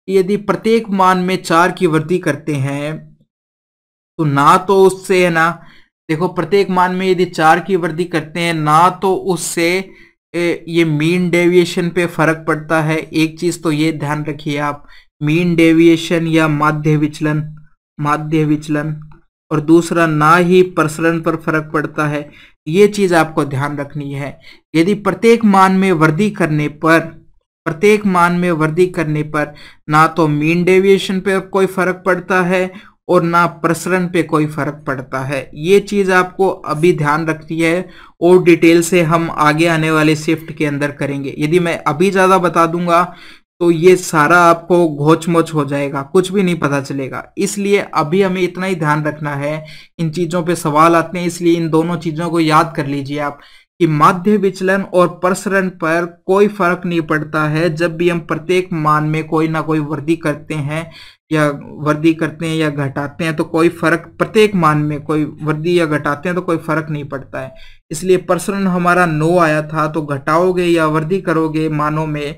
यदि प्रत्येक मान में 4 की वृद्धि करते हैं तो ना तो उससे है ना, देखो प्रत्येक मान में यदि 4 की वृद्धि करते हैं ना तो उससे ये मीन डेविएशन पे फर्क पड़ता है। एक चीज तो ये ध्यान रखिए आप, मीन डेविएशन या माध्य विचलन, माध्य विचलन, और दूसरा ना ही प्रसरण पर फर्क पड़ता है। ये चीज आपको ध्यान रखनी है। यदि प्रत्येक मान में वृद्धि करने पर, प्रत्येक मान में वृद्धि करने पर ना तो मीन डेविएशन पे कोई फर्क पड़ता है और ना प्रसरण पे कोई फर्क पड़ता है। ये चीज आपको अभी ध्यान रखनी है और डिटेल से हम आगे आने वाले शिफ्ट के अंदर करेंगे। यदि मैं अभी ज्यादा बता दूंगा तो ये सारा आपको घोच मोच हो जाएगा, कुछ भी नहीं पता चलेगा। इसलिए अभी हमें इतना ही ध्यान रखना है। इन चीजों पे सवाल आते हैं, इसलिए इन दोनों चीजों को याद कर लीजिए आप कि माध्य विचलन और प्रसरण पर कोई फर्क नहीं पड़ता है। जब भी हम प्रत्येक मान में कोई ना कोई वृद्धि करते हैं या घटाते हैं तो कोई फर्क, प्रत्येक मान में कोई वृद्धि या घटाते हैं तो कोई फर्क नहीं पड़ता है। इसलिए प्रसरण हमारा 9 आया था, तो घटाओगे या वृद्धि करोगे मानों में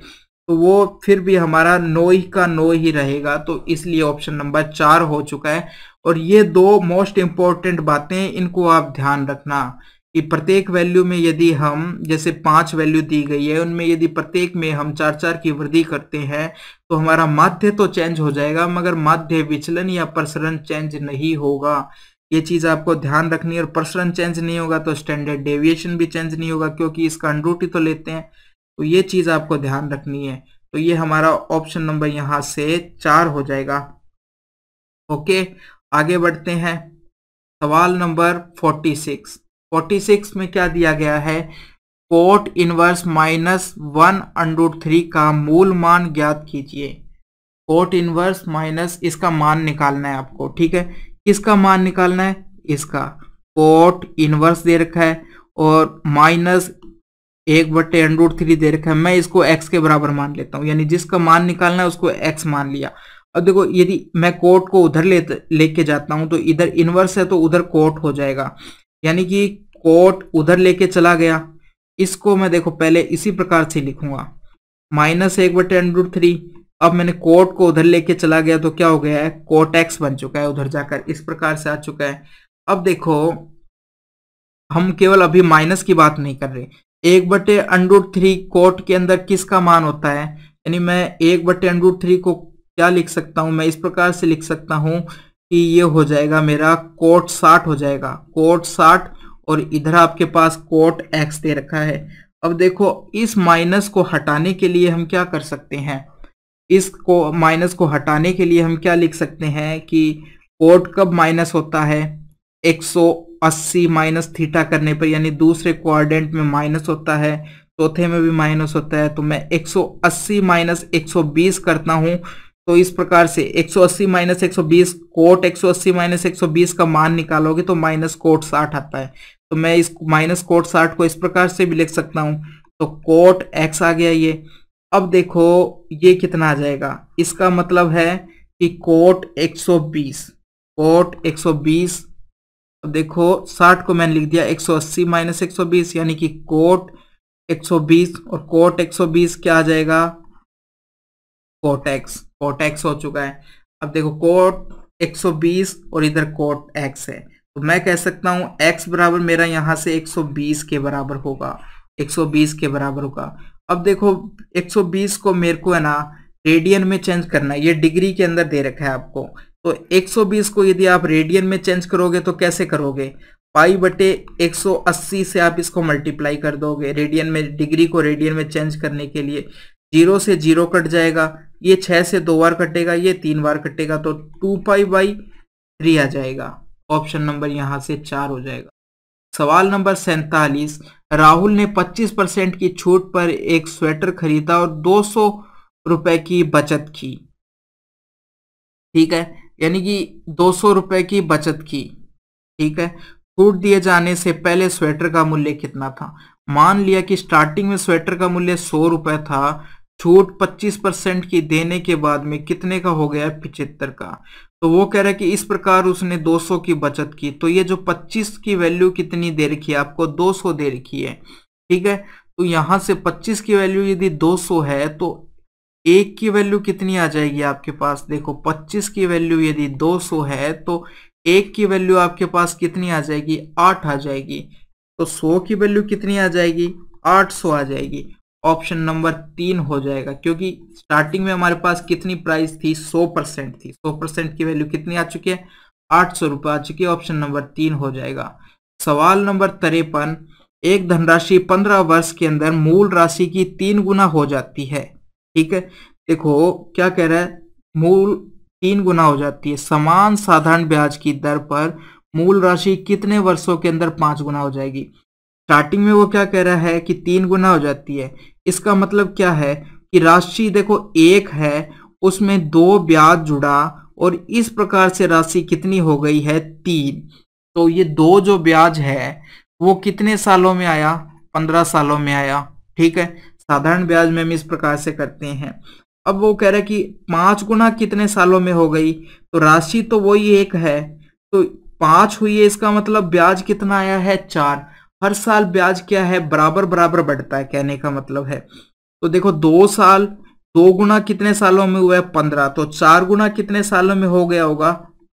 तो वो फिर भी हमारा 9 का 9 ही रहेगा। तो इसलिए ऑप्शन नंबर 4 हो चुका है। और ये 2 मोस्ट इंपॉर्टेंट बातें, इनको आप ध्यान रखना कि प्रत्येक वैल्यू में यदि हम, जैसे 5 वैल्यू दी गई है, उनमें यदि प्रत्येक में हम 4-4 की वृद्धि करते हैं तो हमारा माध्य तो चेंज हो जाएगा मगर माध्य विचलन या प्रसरण चेंज नहीं होगा। ये चीज आपको ध्यान रखनी है। और प्रसरण चेंज नहीं होगा तो स्टैंडर्ड डेविएशन भी चेंज नहीं होगा, क्योंकि इसका अंडर रूट ही तो लेते हैं। तो ये चीज आपको ध्यान रखनी है। तो ये हमारा ऑप्शन नंबर यहां से 4 हो जाएगा। ओके, आगे बढ़ते हैं। सवाल नंबर 46। 46 में क्या दिया गया है, कोट इनवर्स -1√3 का मूल मान ज्ञात कीजिए। कोट इनवर्स माइनस इसका मान निकालना है आपको, ठीक है। किसका मान निकालना है, इसका। कोट इनवर्स दे रखा है और -1/√3 दे रखा है। मैं इसको x के बराबर मान लेता हूं, यानी जिसका मान निकालना है उसको x मान लिया। अब देखो यदि मैं कोट को उधर लेके जाता हूं तो इधर इनवर्स है तो उधर कोट हो जाएगा, यानी कि कोट उधर लेके चला गया। इसको मैं देखो पहले इसी प्रकार से लिखूंगा, -1/√3। अब मैंने कोट को उधर लेके चला गया तो क्या हो गया है, कोट x बन चुका है उधर जाकर, इस प्रकार से आ चुका है। अब देखो हम केवल अभी माइनस की बात नहीं कर रहे। 1/√3 कोट के अंदर किसका मान होता है, यानी मैं 1/√3 को क्या लिख सकता हूं, मैं इस प्रकार से लिख सकता हूं कि ये हो जाएगा मेरा कोट 60 हो जाएगा, कोट 60। और इधर आपके पास कोट x दे रखा है। अब देखो इस माइनस को हटाने के लिए हम क्या कर सकते हैं, इसको माइनस को हटाने के लिए हम क्या लिख सकते हैं कि कोट कब माइनस होता है, 180 माइनस थीटा करने पर, यानी दूसरे क्वाड्रेंट में माइनस होता है, चौथे में भी माइनस होता है। तो मैं 180 माइनस 120 करता हूं, तो इस प्रकार से 180 माइनस 120, कोट 180 माइनस 120 का मान निकालोगे तो माइनस कोट 60 आता है। तो मैं इस माइनस कोट 60 को इस प्रकार से भी लिख सकता हूं, तो कोट x आ गया ये। अब देखो ये कितना आ जाएगा, इसका मतलब है कि कोट 120, कोट 120। अब देखो 60 को मैंने लिख दिया 180 माइनस 120, यानी कि कोट 120 और कोट 120 क्या आ जाएगा, कोट x, कोट x हो चुका है। अब देखो कोट 120 और इधर कोट x है, तो मैं कह सकता हूं x बराबर मेरा यहां से 120 के बराबर होगा, 120 के बराबर होगा। अब देखो 120 को मेरे को है ना रेडियन में चेंज करना है, ये डिग्री के अंदर दे रखा है आपको। तो 120 को यदि आप रेडियन में चेंज करोगे तो कैसे करोगे, π/180 से आप इसको मल्टीप्लाई कर दोगे रेडियन में, डिग्री को रेडियन में चेंज करने के लिए। 0 से 0 कट जाएगा, ये 6 से 2 बार कटेगा, ये 3 बार कटेगा, तो 2π/3 आ जाएगा। ऑप्शन नंबर यहां से 4 हो जाएगा। सवाल नंबर 47, राहुल ने 25% की छूट पर एक स्वेटर खरीदा और 200 रुपए की बचत की, ठीक है, यानी कि 200 रुपए की बचत की, ठीक है। छूट दिए जाने से पहले स्वेटर का मूल्य कितना था, मान लिया कि स्टार्टिंग में स्वेटर का मूल्य 100 रुपए था, छूट 25% की देने के बाद में कितने का हो गया, 75 का। तो वो कह रहा है कि इस प्रकार उसने 200 की बचत की। तो ये जो 25 की वैल्यू कितनी दे रखी है आपको, 200 दे रखी है, ठीक है। तो यहां से 25 की वैल्यू यदि 200 है तो 1 की वैल्यू कितनी आ जाएगी आपके पास? देखो 25 की वैल्यू यदि 200 है तो 1 की वैल्यू आपके पास कितनी आ जाएगी? 8 आ जाएगी। तो 100 की वैल्यू कितनी आ जाएगी? 800 आ जाएगी। ऑप्शन नंबर 3 हो जाएगा, क्योंकि स्टार्टिंग में हमारे पास कितनी प्राइस थी? 100% थी। 100% की वैल्यू कितनी आ चुकी है? 800 रुपये आ चुकी है। ऑप्शन नंबर 3 हो जाएगा। सवाल नंबर 53, एक धनराशि 15 वर्ष के अंदर मूल राशि की 3 गुना हो जाती है। ठीक है, देखो क्या कह रहा है? मूल 3 गुना हो जाती है। समान साधारण ब्याज की दर पर मूल राशि कितने वर्षों के अंदर 5 गुना हो जाएगी? स्टार्टिंग में वो क्या कह रहा है कि 3 गुना हो जाती है। इसका मतलब क्या है कि राशि देखो 1 है, उसमें 2 ब्याज जुड़ा और इस प्रकार से राशि कितनी हो गई है? 3। तो ये 2 जो ब्याज है वो कितने सालों में आया? 15 सालों में आया। ठीक है, साधारण ब्याज में हम इस प्रकार से करते हैं। अब वो कह रहा है कि 5 गुना कितने सालों में हो गई? तो राशि तो वही 1 है, तो 5 हुई है, इसका मतलब ब्याज कितना आया है? 4। हर साल ब्याज क्या है? बराबर बराबर बढ़ता है, कहने का मतलब है। तो देखो 2 साल, 2 गुना कितने सालों में हुआ है? 15। तो 4 गुना कितने सालों में हो गया होगा?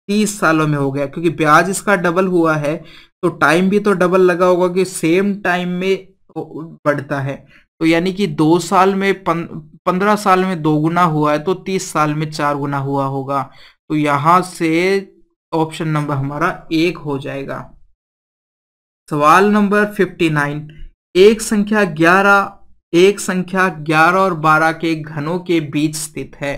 30 सालों में हो गया, क्योंकि ब्याज इसका डबल हुआ है तो टाइम भी तो डबल लगा होगा कि सेम टाइम में बढ़ता है। तो यानी कि 2 साल में 15 साल में 2 गुना हुआ है तो 30 साल में 4 गुना हुआ होगा। तो यहां से ऑप्शन नंबर हमारा 1 हो जाएगा। सवाल नंबर 59, एक संख्या 11 और 12 के घनों के बीच स्थित है।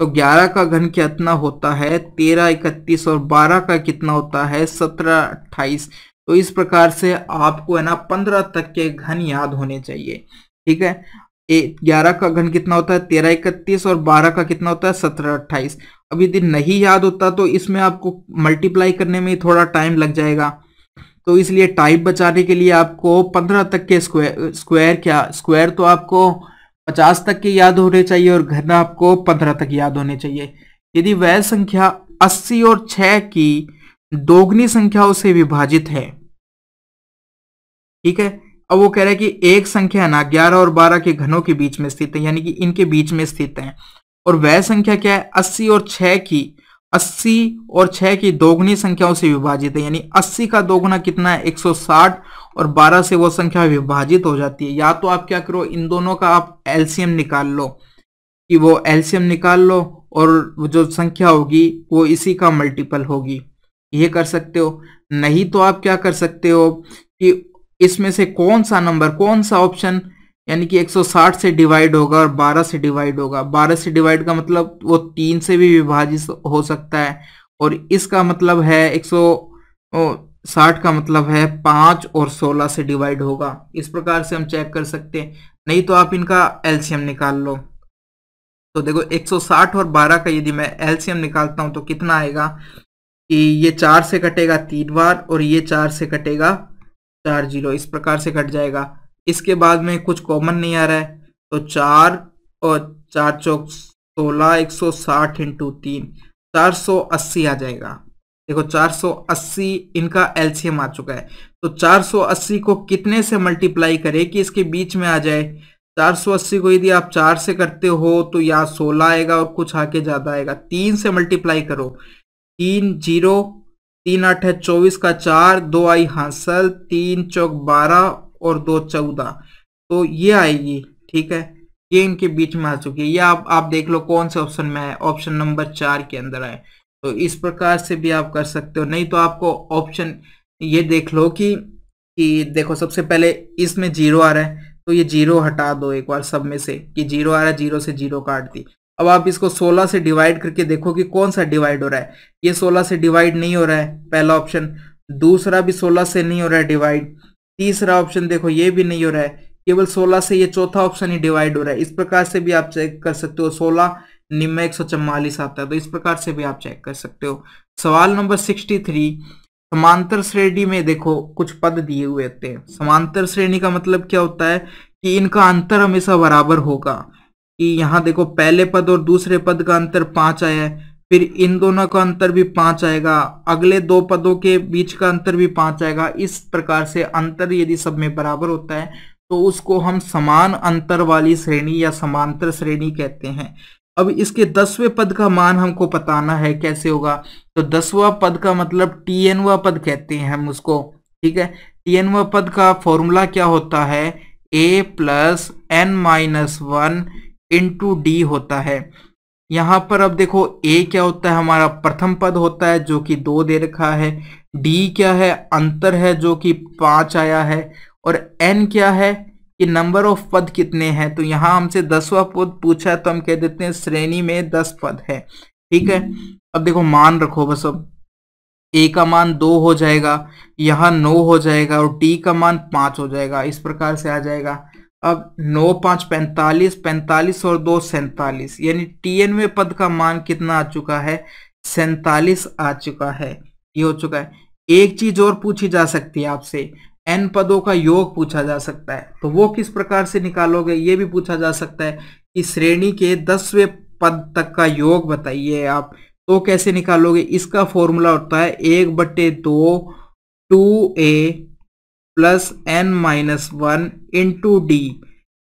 तो 11 का घन कितना होता है? 13, 31 और 12 का कितना होता है? 17, 28। तो इस प्रकार से आपको है ना 15 तक के घन याद होने चाहिए। ठीक है, 11 का घन कितना होता है? 13, 31 और 12 का कितना होता है? 17, 28। अब यदि नहीं याद होता तो इसमें आपको मल्टीप्लाई करने में थोड़ा टाइम लग जाएगा, तो इसलिए टाइम बचाने के लिए आपको 15 तक के स्क्वायर तो आपको 50 तक के याद होने चाहिए और घन आपको 15 तक याद होने चाहिए। यदि वह संख्या 80 और 6 की दोगुनी संख्याओं से विभाजित है। ठीक है, अब वो कह रहा है कि एक संख्या ना 11 और 12 के घनों के बीच में स्थित है, यानी कि इनके बीच में स्थित है, और वह संख्या क्या है? 80 और 6 की दोगुनी संख्याओं से विभाजित है। यानी 80 का दोगुना कितना है? 160, और 12 से वो संख्या विभाजित हो जाती है। या तो आप क्या करो, इन दोनों का आप एलसीएम निकाल लो, कि वो एलसीएम निकाल लो और जो संख्या होगी वो इसी का मल्टीपल होगी, ये कर सकते हो। नहीं तो आप क्या कर सकते हो कि इसमें से कौन सा नंबर, कौन सा ऑप्शन यानी कि 160 से डिवाइड होगा और 12 से डिवाइड होगा। 12 से डिवाइड का मतलब वो 3 से भी विभाजित हो सकता है, और इसका मतलब है 160 का मतलब है 5 और 16 से डिवाइड होगा। इस प्रकार से हम चेक कर सकते हैं। नहीं तो आप इनका एलसीएम निकाल लो। तो देखो 160 और 12 का यदि मैं एलसीएम निकालता हूं तो कितना आएगा कि ये 4 से कटेगा 3 बार और ये 4 से कटेगा 4 जीरो, इस प्रकार से कट जाएगा। इसके बाद में कुछ कॉमन नहीं आ रहा है, तो 4 और 4 चौक 16, 160 इंटू 3, 480 आ जाएगा। देखो 480 इनका एलसीएम आ चुका है, तो 480 को कितने से मल्टीप्लाई करें कि इसके बीच में आ जाए? 480 को यदि आप 4 से करते हो तो यहाँ 16 आएगा और कुछ आके ज्यादा आएगा। 3 से मल्टीप्लाई करो, 3 जीरो, 3 8 है 24 का 4, 2 आई हासिल, 3 चौक 12 और 2 14, तो ये आएगी। ठीक है, ये इनके बीच में आ चुकी है। ये आप देख लो कौन से ऑप्शन में है, ऑप्शन नंबर 4 के अंदर है। तो इस प्रकार से भी आप कर सकते हो। नहीं तो आपको ऑप्शन ये देख लो कि देखो सबसे पहले इसमें 0 आ रहा है, तो ये 0 हटा दो एक बार सब में से, कि 0 आ रहा है, 0 से 0 काट दी। अब आप इसको 16 से डिवाइड करके देखो कि कौन सा डिवाइड हो रहा है। ये 16 से डिवाइड नहीं हो रहा है, पहला ऑप्शन। दूसरा भी 16 से नहीं हो रहा है डिवाइड। तीसरा ऑप्शन देखो ये भी नहीं हो रहा है, केवल 16 से ये चौथा ऑप्शन ही डिवाइड हो रहा है। इस प्रकार से भी आप चेक कर सकते हो। 16 निम्न 144 आता है, तो इस प्रकार से भी आप चेक कर सकते हो। सवाल नंबर 63, समांतर श्रेणी में देखो कुछ पद दिए हुए होते हैं। समांतर श्रेणी का मतलब क्या होता है कि इनका अंतर हमेशा बराबर होगा। कि यहाँ देखो पहले पद और दूसरे पद का अंतर 5 आया है, फिर इन दोनों का अंतर भी 5 आएगा, अगले 2 पदों के बीच का अंतर भी 5 आएगा। इस प्रकार से अंतर यदि सब में बराबर होता है तो उसको हम समान अंतर वाली श्रेणी या समांतर श्रेणी कहते हैं। अब इसके 10वें पद का मान हमको बताना है, कैसे होगा? तो 10वां पद का मतलब tnवां पद कहते हैं हम उसको, ठीक है। tnवां पद का फॉर्मूला क्या होता है? a plus n minus 1 into D होता है। यहाँ पर अब देखो a क्या होता है? हमारा प्रथम पद होता है जो कि 2 दे रखा है। d क्या है? अंतर है जो कि 5 आया है। और n क्या है कि नंबर ऑफ पद कितने हैं। तो यहाँ हमसे 10वां पद पूछा है तो हम कह देते हैं श्रेणी में 10 पद है, ठीक है। अब देखो मान रखो बस, अब a का मान 2 हो जाएगा, यहाँ 9 हो जाएगा और d का मान 5 हो जाएगा। इस प्रकार से आ जाएगा। अब 9 5 45, 45 और 2 47, यानी tnवें पद का मान कितना आ चुका है? 47 आ चुका है, ये हो चुका है। एक चीज और पूछी जा सकती है आपसे, n पदों का योग पूछा जा सकता है। तो वो किस प्रकार से निकालोगे? ये भी पूछा जा सकता है कि श्रेणी के 10वें पद तक का योग बताइए आप, तो कैसे निकालोगे? इसका फॉर्मूला होता है 1/2 2a plus n minus 1 into D.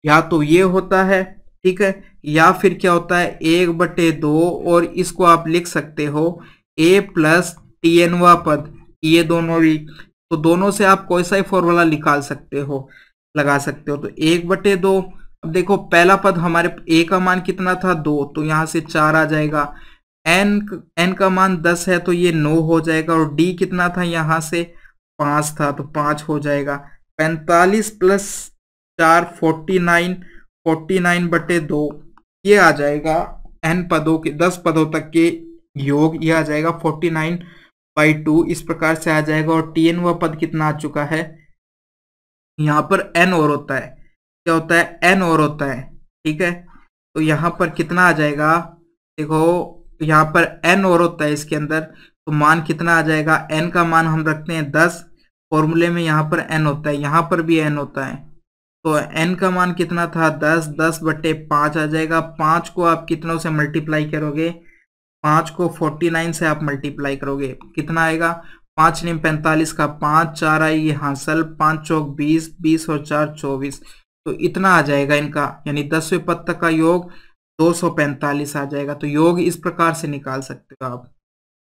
या तो ये होता है, ठीक है, या फिर क्या होता है 1/2 और इसको आप लिख सकते हो a प्लस tnवां पद, ये दोनों भी। तो दोनों से आप कोई सा ही फॉर्मूला निकाल सकते हो, लगा सकते हो। तो 1/2, अब देखो पहला पद हमारे a का मान कितना था? 2, तो यहाँ से 4 आ जाएगा। n का मान 10 है तो ये 9 हो जाएगा। और d कितना था? यहाँ से 5 था तो 5 हो जाएगा। 45 प्लस 4 49, 49/2 ये आ जाएगा n पदों के 10 पदों तक के योग, ये आ जाएगा 49/2। इस प्रकार से आ जाएगा। और tnवां पद कितना आ चुका है? यहाँ पर n और होता है, क्या होता है? n और होता है, ठीक है। तो यहाँ पर कितना आ जाएगा? देखो यहाँ पर n और होता है इसके अंदर, तो मान कितना आ जाएगा? n का मान हम रखते हैं 10, फॉर्मूले में यहाँ पर n होता है, यहाँ पर भी n होता है। तो n का मान कितना था? 10, 10/5 आ जाएगा। 5 को आप कितनों से मल्टीप्लाई करोगे? 5 को 49 से आप मल्टीप्लाई करोगे, कितना आएगा? 5 9 45 का 5, 4 आएगी हासिल, 5 चौक 20, 20 और 4 24। तो इतना आ जाएगा इनका, यानी 10वें पद तक का योग 245 आ जाएगा। तो योग इस प्रकार से निकाल सकते हो आप,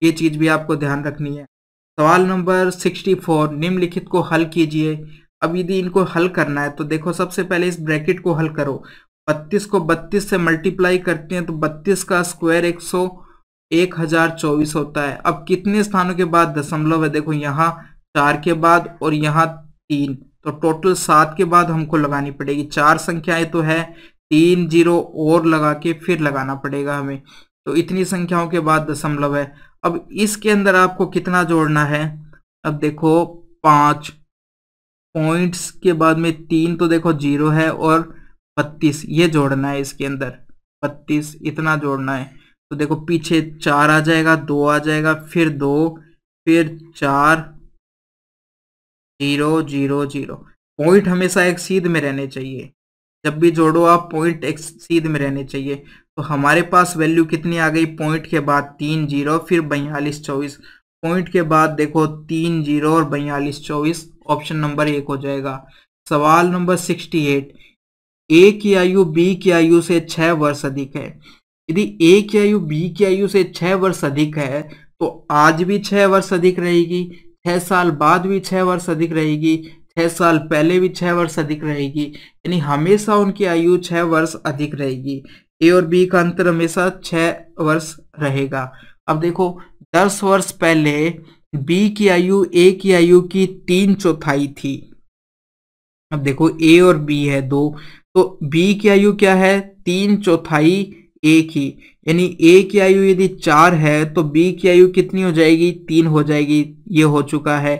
ये चीज भी आपको ध्यान रखनी है। सवाल नंबर 64, निम्नलिखित को हल कीजिए। अब यदि इनको हल करना है तो देखो सबसे पहले इस ब्रैकेट को हल करो। 32 को 32 से मल्टीप्लाई करते हैं तो 32 का स्क्वायर 1024 होता है। अब कितने स्थानों के बाद दशमलव है? देखो यहाँ 4 के बाद और यहाँ 3, तो टोटल 7 के बाद हमको लगानी पड़ेगी। 4 संख्याएं तो है, 3 0 और लगा के फिर लगाना पड़ेगा हमें। तो इतनी संख्याओं के बाद दशमलव है। अब इसके अंदर आपको कितना जोड़ना है? अब देखो 5 पॉइंट्स के बाद में 3 तो देखो 0 है और 32 ये जोड़ना है इसके अंदर, 32 इतना जोड़ना है। तो देखो पीछे 4 आ जाएगा, 2 आ जाएगा, फिर 2, फिर 4 0 0 0। पॉइंट हमेशा एक सीध में रहने चाहिए, जब भी जोड़ो आप पॉइंट एक सीध में रहने चाहिए। तो हमारे पास वैल्यू कितनी आ गई? पॉइंट के बाद 3 0 फिर 42 24, पॉइंट के बाद देखो 3 0 और 42 24, ऑप्शन नंबर 1 हो जाएगा। सवाल नंबर 68, ए की आयु बी की आयु से 6 वर्ष अधिक है। यदि ए की आयु बी की आयु से 6 वर्ष अधिक है तो आज भी 6 वर्ष अधिक रहेगी, 6 साल बाद भी 6 वर्ष अधिक रहेगी, 6 साल पहले भी 6 वर्ष अधिक रहेगी, यानी हमेशा उनकी आयु 6 वर्ष अधिक रहेगी। ए और बी का अंतर हमेशा 6 वर्ष रहेगा। अब देखो 10 वर्ष पहले बी की आयु ए की आयु की 3/4 थी। अब देखो ए और बी है 2, तो बी की आयु क्या है? 3/4 ए की, यानी ए की आयु यदि 4 है तो बी की आयु कितनी हो जाएगी? 3 हो जाएगी। ये हो चुका है,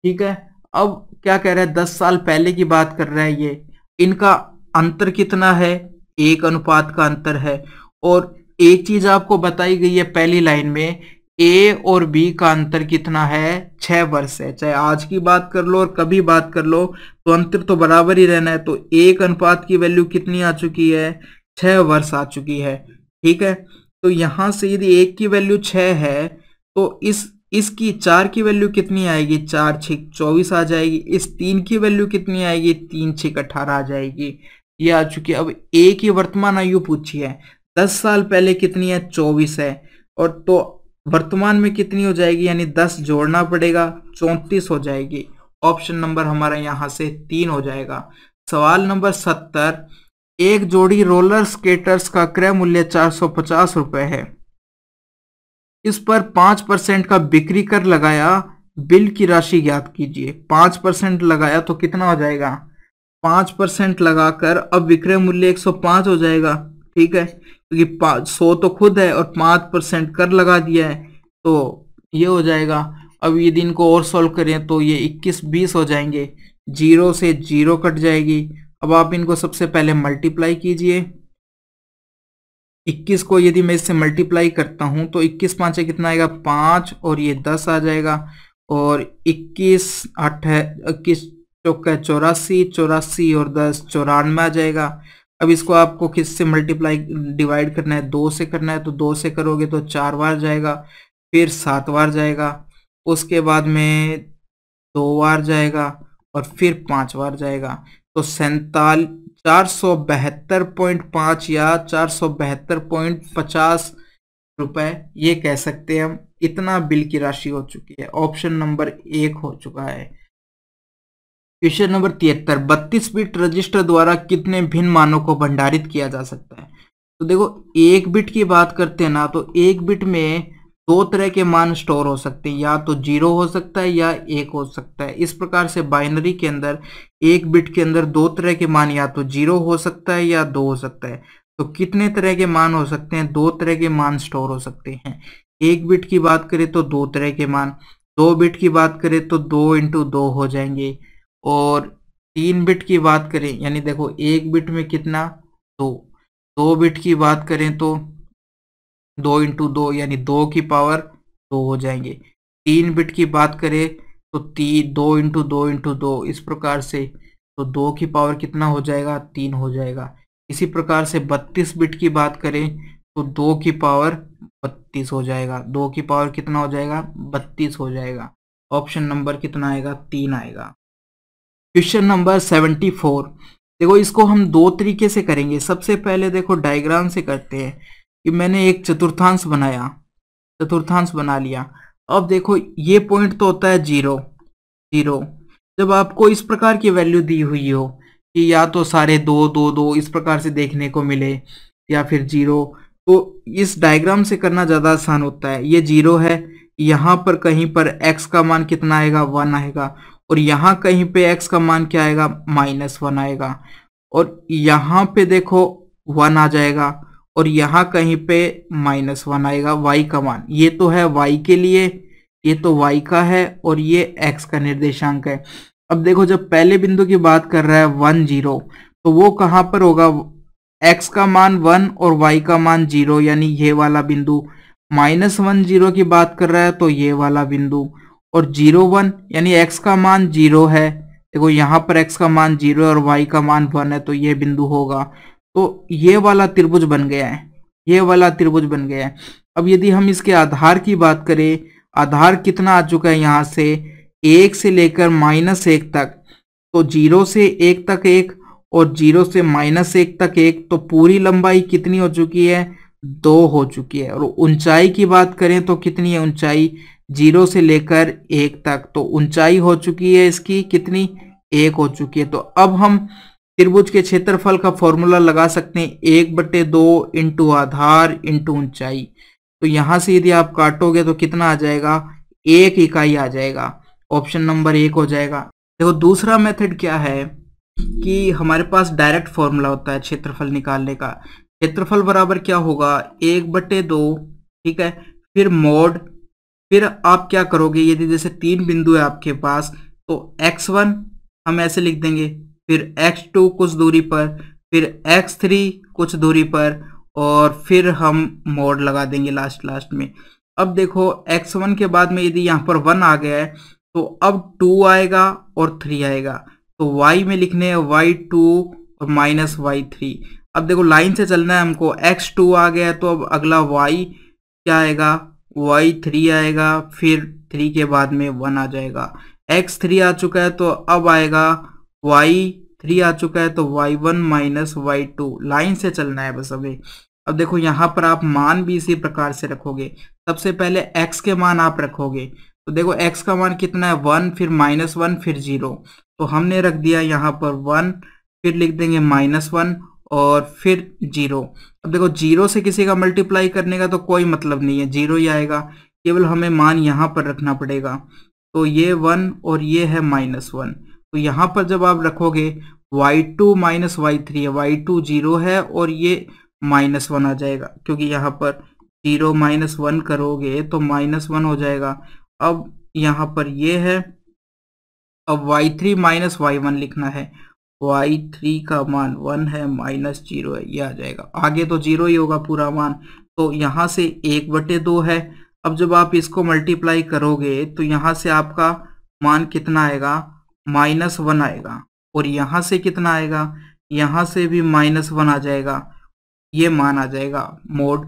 ठीक है। अब क्या कह रहा है? 10 साल पहले की बात कर रहा है ये। इनका अंतर कितना है? 1 अनुपात का अंतर है। और एक चीज आपको बताई गई है पहली लाइन में, ए और बी का अंतर कितना है? 6 वर्ष है। चाहे आज की बात कर लो और कभी बात कर लो तो अंतर तो बराबर ही रहना है। तो 1 अनुपात की वैल्यू कितनी आ चुकी है? 6 वर्ष आ चुकी है, ठीक है। तो यहां से यदि 1 की वैल्यू 6 है तो इस इसकी 4 की वैल्यू कितनी आएगी, 4 6 24 आ जाएगी। इस 3 की वैल्यू कितनी आएगी, 3 6 18 आ जाएगी। ये आ चुकी है। अब ए की वर्तमान आयु पूछी है, 10 साल पहले कितनी है, 24 है। और तो वर्तमान में कितनी हो जाएगी, यानी 10 जोड़ना पड़ेगा, 34 हो जाएगी। ऑप्शन नंबर हमारा यहाँ से 3 हो जाएगा। सवाल नंबर 70, एक जोड़ी रोलर स्केटर्स का क्रय मूल्य 450 रुपए है। इस पर 5% का बिक्री कर लगाया, बिल की राशि ज्ञात कीजिए। 5% लगाया तो कितना हो जाएगा, 5% लगाकर अब विक्रय मूल्य 105 हो जाएगा। ठीक है, क्योंकि 100 तो खुद है और 5% कर लगा दिया है, तो ये हो जाएगा। अब यदि इनको और सॉल्व करें तो ये 21 20 हो जाएंगे, 0 से 0 कट जाएगी। अब आप इनको सबसे पहले मल्टीप्लाई कीजिए। 21 को यदि मैं इससे मल्टीप्लाई करता हूं तो 21 5 कितना आएगा, 5, और ये 10 आ जाएगा। और 21 8 है, 21 चौका 84, 84 और 10 94 आ जाएगा। अब इसको आपको किससे मल्टीप्लाई डिवाइड करना है, 2 से करना है, तो 2 से करोगे तो 4 बार जाएगा, फिर 7 बार जाएगा, उसके बाद में 2 बार जाएगा और फिर 5 बार जाएगा। तो 472.5 या 472.50 रुपए, ये कह सकते हैं हम, इतना बिल की राशि हो चुकी है। ऑप्शन नंबर 1 हो चुका है। क्वेश्चन नंबर 73, 32 बिट रजिस्टर द्वारा कितने भिन्न मानों को भंडारित किया जा सकता है। तो देखो, एक बिट की बात करते हैं ना, तो एक बिट में 2 तरह के मान स्टोर हो सकते हैं, या तो 0 हो सकता है या 1 हो सकता है। इस प्रकार से बाइनरी के अंदर एक बिट के अंदर 2 तरह के मान, या तो 0 हो सकता है या 2 हो सकता है। तो कितने तरह के मान हो सकते हैं, 2 तरह के मान स्टोर हो सकते हैं। एक बिट की बात करें तो 2 तरह के मान, 2 बिट की बात करें तो 2 इंटू 2 हो जाएंगे, और 3 बिट की बात करें, यानी देखो एक बिट में कितना, 2 बिट की बात करें तो 2 इंटू 2 यानी 2 की पावर 2 हो जाएंगे। 3 बिट की बात करें तो 2 इंटू 2 इंटू 2, इस प्रकार से, तो 2 की पावर कितना हो जाएगा, 3 हो जाएगा। इसी प्रकार से 32 बिट की बात करें तो 2 की पावर 32 हो जाएगा, 2 की पावर कितना हो जाएगा, 32 हो जाएगा। ऑप्शन नंबर कितना आएगा, 3 आएगा। क्वेश्चन नंबर 74, देखो इसको हम 2 तरीके से करेंगे। सबसे पहले देखो डायग्राम से करते हैं कि मैंने एक चतुर्थांश बनाया, चतुर्थांश बना लिया। अब देखो ये पॉइंट तो होता है 0 0। जब आपको इस प्रकार की वैल्यू दी हुई हो कि या तो सारे 2 2 2 इस प्रकार से देखने को मिले, या फिर 0, तो इस डायग्राम से करना ज़्यादा आसान होता है। ये 0 है, यहाँ पर कहीं पर x का मान कितना आएगा, 1 आएगा, और यहाँ कहीं पे x का मान क्या आएगा, -1 आएगा, और यहाँ पे देखो 1 आ जाएगा, और यहाँ कहीं पे -1 आएगा y का मान। ये तो है y के लिए, ये तो y का है, और ये x का निर्देशांक है। अब देखो जब पहले बिंदु की बात कर रहा है 1 0, तो वो कहाँ पर होगा, x का मान 1 और y का मान 0, यानी ये वाला बिंदु। -1 0 की बात कर रहा है तो ये वाला बिंदु, और 0 1 यानी x का मान 0 है। देखो यहाँ पर x का मान 0 और y का मान 1 है, तो ये बिंदु होगा। तो ये वाला त्रिभुज बन गया है, ये वाला त्रिभुज बन गया है। अब यदि हम इसके आधार की बात करें, आधार कितना आ चुका है, यहाँ से 1 से लेकर -1 तक, तो 0 से 1 तक 1 और 0 से -1 तक 1, तो पूरी लंबाई कितनी हो चुकी है, 2 हो चुकी है। और ऊंचाई की बात करें तो कितनी है ऊंचाई, 0 से लेकर 1 तक, तो ऊंचाई हो चुकी है इसकी कितनी, 1 हो चुकी है। तो अब हम त्रिभुज के क्षेत्रफल का फॉर्मूला लगा सकते हैं, 1/2 इंटू आधार इंटू ऊंचाई। तो यहां से यदि आप काटोगे तो कितना आ जाएगा, 1 इकाई आ जाएगा। ऑप्शन नंबर 1 हो जाएगा। देखो दूसरा मेथड क्या है कि हमारे पास डायरेक्ट फॉर्मूला होता है क्षेत्रफल निकालने का। क्षेत्रफल बराबर क्या होगा, 1/2, ठीक है, फिर मोड, फिर आप क्या करोगे, यदि जैसे 3 बिंदु है आपके पास, तो x1 हम ऐसे लिख देंगे, फिर x2 कुछ दूरी पर, फिर x3 कुछ दूरी पर, और फिर हम मोड लगा देंगे लास्ट में। अब देखो x1 के बाद में यदि यहाँ पर 1 आ गया है, तो अब 2 आएगा और 3 आएगा, तो y में लिखने हैं y2 और -y3। अब देखो लाइन से चलना है हमको, x2 आ गया है, तो अब अगला y क्या आएगा, y3 आएगा, फिर 3 के बाद में 1 आ जाएगा। x3 आ चुका है तो अब आएगा y3 आ चुका है तो y1 माइनस y2। लाइन से चलना है बस हमें। अब देखो यहाँ पर आप मान भी इसी प्रकार से रखोगे। सबसे पहले x के मान आप रखोगे, तो देखो x का मान कितना है 1, फिर -1, फिर 0। तो हमने रख दिया यहाँ पर 1, फिर लिख देंगे -1 और फिर 0। अब देखो 0 से किसी का मल्टीप्लाई करने का तो कोई मतलब नहीं है, 0 ही आएगा। केवल हमें मान यहाँ पर रखना पड़ेगा। तो ये 1 और ये है -1। तो यहाँ पर जब आप रखोगे y2 माइनस y3 है, y2 0 है और ये -1 आ जाएगा, क्योंकि यहाँ पर 0 -1 करोगे तो -1 हो जाएगा। अब यहाँ पर ये है, अब y3 माइनस y1 लिखना है। y3 का मान 1 है, -0 है, ये आ जाएगा। आगे तो 0 ही होगा पूरा मान। तो यहाँ से 1/2 है। अब जब आप इसको मल्टीप्लाई करोगे तो यहाँ से आपका मान कितना आएगा, -1 आएगा। और यहाँ से कितना आएगा, यहाँ से भी -1 आ जाएगा। ये मान आ जाएगा मोड।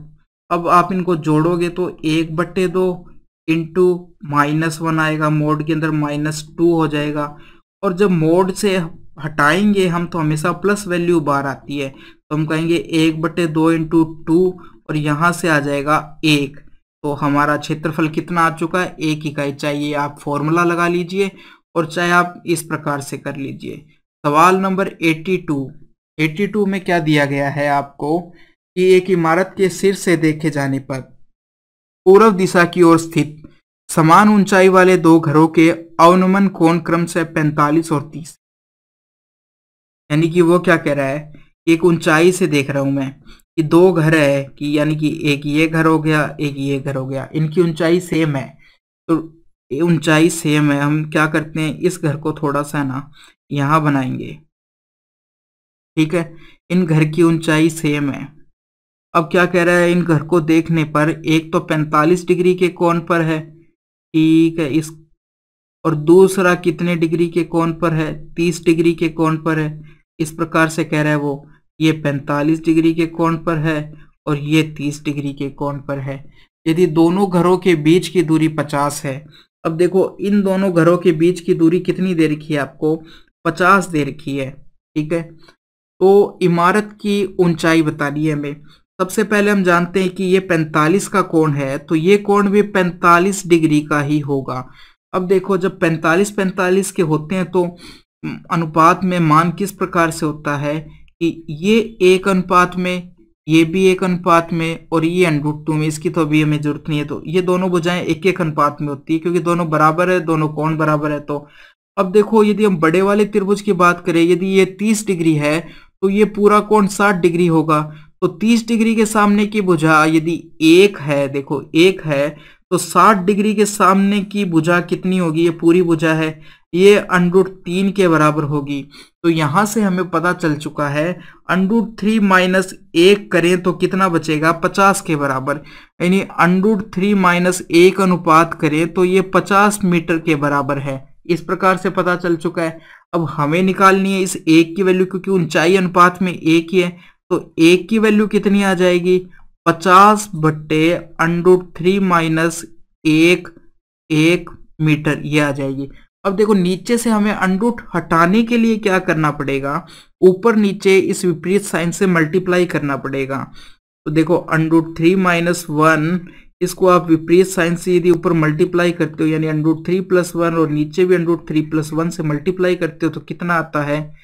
अब आप इनको जोड़ोगे तो 1/2 इंटू -1 आएगा, मोड के अंदर -2 हो जाएगा। और जब मोड से हटाएंगे हम तो हमेशा प्लस वैल्यू बाहर आती है, तो हम कहेंगे 1/2 इंटू 2 और यहाँ से आ जाएगा 1। तो हमारा क्षेत्रफल कितना आ चुका है, 1 इकाई। चाहिए आप फॉर्मूला लगा लीजिए और चाहे आप इस प्रकार से कर लीजिए। सवाल नंबर 82 में क्या दिया गया है आपको कि एक इमारत के सिर से देखे जाने पर पूर्व दिशा की ओर स्थित समान ऊंचाई वाले दो घरों के अवनमन कोण क्रम से 45 और 30। यानी कि वो क्या कह रहा है, एक ऊंचाई से देख रहा हूं मैं कि दो घर है, कि यानी कि एक ये घर हो गया, एक ये घर हो गया, इनकी ऊंचाई सेम है। तो ऊंचाई सेम है, हम क्या करते हैं, इस घर को थोड़ा सा ना यहाँ बनाएंगे, ठीक है। इन घर की ऊंचाई सेम है। अब क्या कह रहा है, इन घर को देखने पर एक तो 45 डिग्री के कोण पर है, ठीक है, इस और दूसरा कितने डिग्री के कोण पर है, 30 डिग्री के कोण पर है। इस प्रकार से कह रहा है वो, ये 45 डिग्री के कोण पर है और ये 30 डिग्री के कोण पर है। यदि दोनों घरों के बीच की दूरी 50 है। अब देखो इन दोनों घरों के बीच की दूरी कितनी दे रखी है आपको, 50 दे रखी है, ठीक है। तो इमारत की ऊंचाई बतानी है हमें। सबसे पहले हम जानते हैं कि ये 45 का कोण है, तो ये कोण भी 45 डिग्री का ही होगा। अब देखो जब 45 के होते हैं तो अनुपात में मान किस प्रकार से होता है कि ये 1 अनुपात में, ये भी 1 अनुपात में और ये √2 में। इसकी तो अभी हमें जरूरत नहीं है। तो ये दोनों भुजाएं 1-1 अनुपात में होती है, क्योंकि दोनों बराबर है, दोनों कोण बराबर है। तो अब देखो यदि हम बड़े वाले त्रिभुज की बात करें, यदि ये 30 डिग्री है तो ये पूरा कोण 60 डिग्री होगा। तो 30 डिग्री के सामने की भुजा यदि 1 है, देखो 1 है, तो 60 डिग्री के सामने की भुजा कितनी होगी, ये पूरी भुजा है, ये √3 के बराबर होगी। तो यहां से हमें पता चल चुका है √3 माइनस 1 करें तो कितना बचेगा, 50 के बराबर। यानी √3 माइनस 1 अनुपात करें तो ये 50 मीटर के बराबर है। इस प्रकार से पता चल चुका है। अब हमें निकालनी है इस 1 की वैल्यू, क्योंकि ऊंचाई अनुपात में 1 ही है। तो 1 की वैल्यू कितनी आ जाएगी, 50/√3 माइनस 1 मीटर, ये आ जाएगी। अब देखो नीचे से हमें √ हटाने के लिए क्या करना पड़ेगा, ऊपर नीचे इस विपरीत साइन से मल्टीप्लाई करना पड़ेगा। तो देखो √3 माइनस 1, इसको आप विपरीत साइन से यदि ऊपर मल्टीप्लाई करते हो, यानी √3 + 1 और नीचे भी √3 + 1 से मल्टीप्लाई करते हो तो कितना आता है,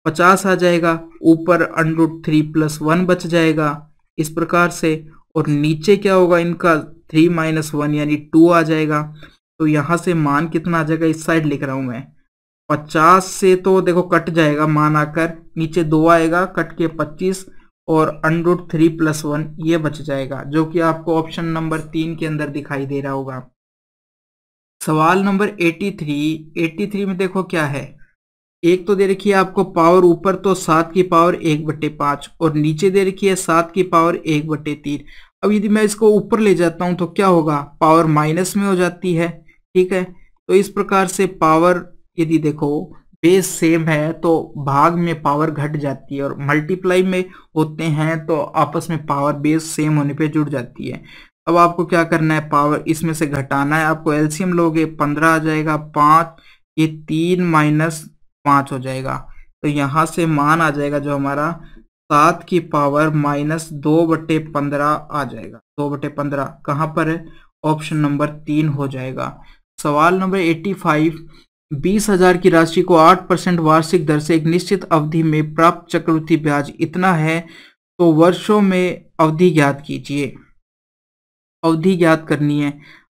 50 आ जाएगा। ऊपर √3 + 1 बच जाएगा इस प्रकार से, और नीचे क्या होगा इनका 3 - 1 यानी 2 आ जाएगा। तो यहाँ से मान कितना आ जाएगा, इस साइड लिख रहा हूं मैं, 50 से तो देखो कट जाएगा मान आकर, नीचे 2 आएगा कट के 25 और √3 + 1 ये बच जाएगा, जो कि आपको ऑप्शन नंबर 3 के अंदर दिखाई दे रहा होगा। सवाल नंबर 83 में देखो क्या है, एक तो दे रखी है आपको पावर ऊपर तो 7 की पावर 1/5 और नीचे दे रखी है 7 की पावर 1/3। अब यदि मैं इसको ऊपर ले जाता हूं तो क्या होगा, पावर माइनस में हो जाती है, ठीक है। तो इस प्रकार से पावर यदि देखो बेस सेम है तो भाग में पावर घट जाती है, और मल्टीप्लाई में होते हैं तो आपस में पावर बेस सेम होने पे जुड़ जाती है। अब आपको क्या करना है, पावर इसमें से घटाना है, आपको एलसीएम लोगे 15 आ जाएगा, 5 ये 3 माइनस 5 हो जाएगा। तो यहाँ से मान आ जाएगा जो हमारा 7 की पावर माइनस 2/15 आ जाएगा। 2/15 कहाँ पर है, ऑप्शन नंबर 3 हो जाएगा। सवाल नंबर 85, 20,000 की राशि को 8% वार्षिक दर से एक निश्चित अवधि में प्राप्त चक्रवृद्धि ब्याज इतना है, तो वर्षों में अवधि ज्ञात कीजिए। अवधि ज्ञात करनी है।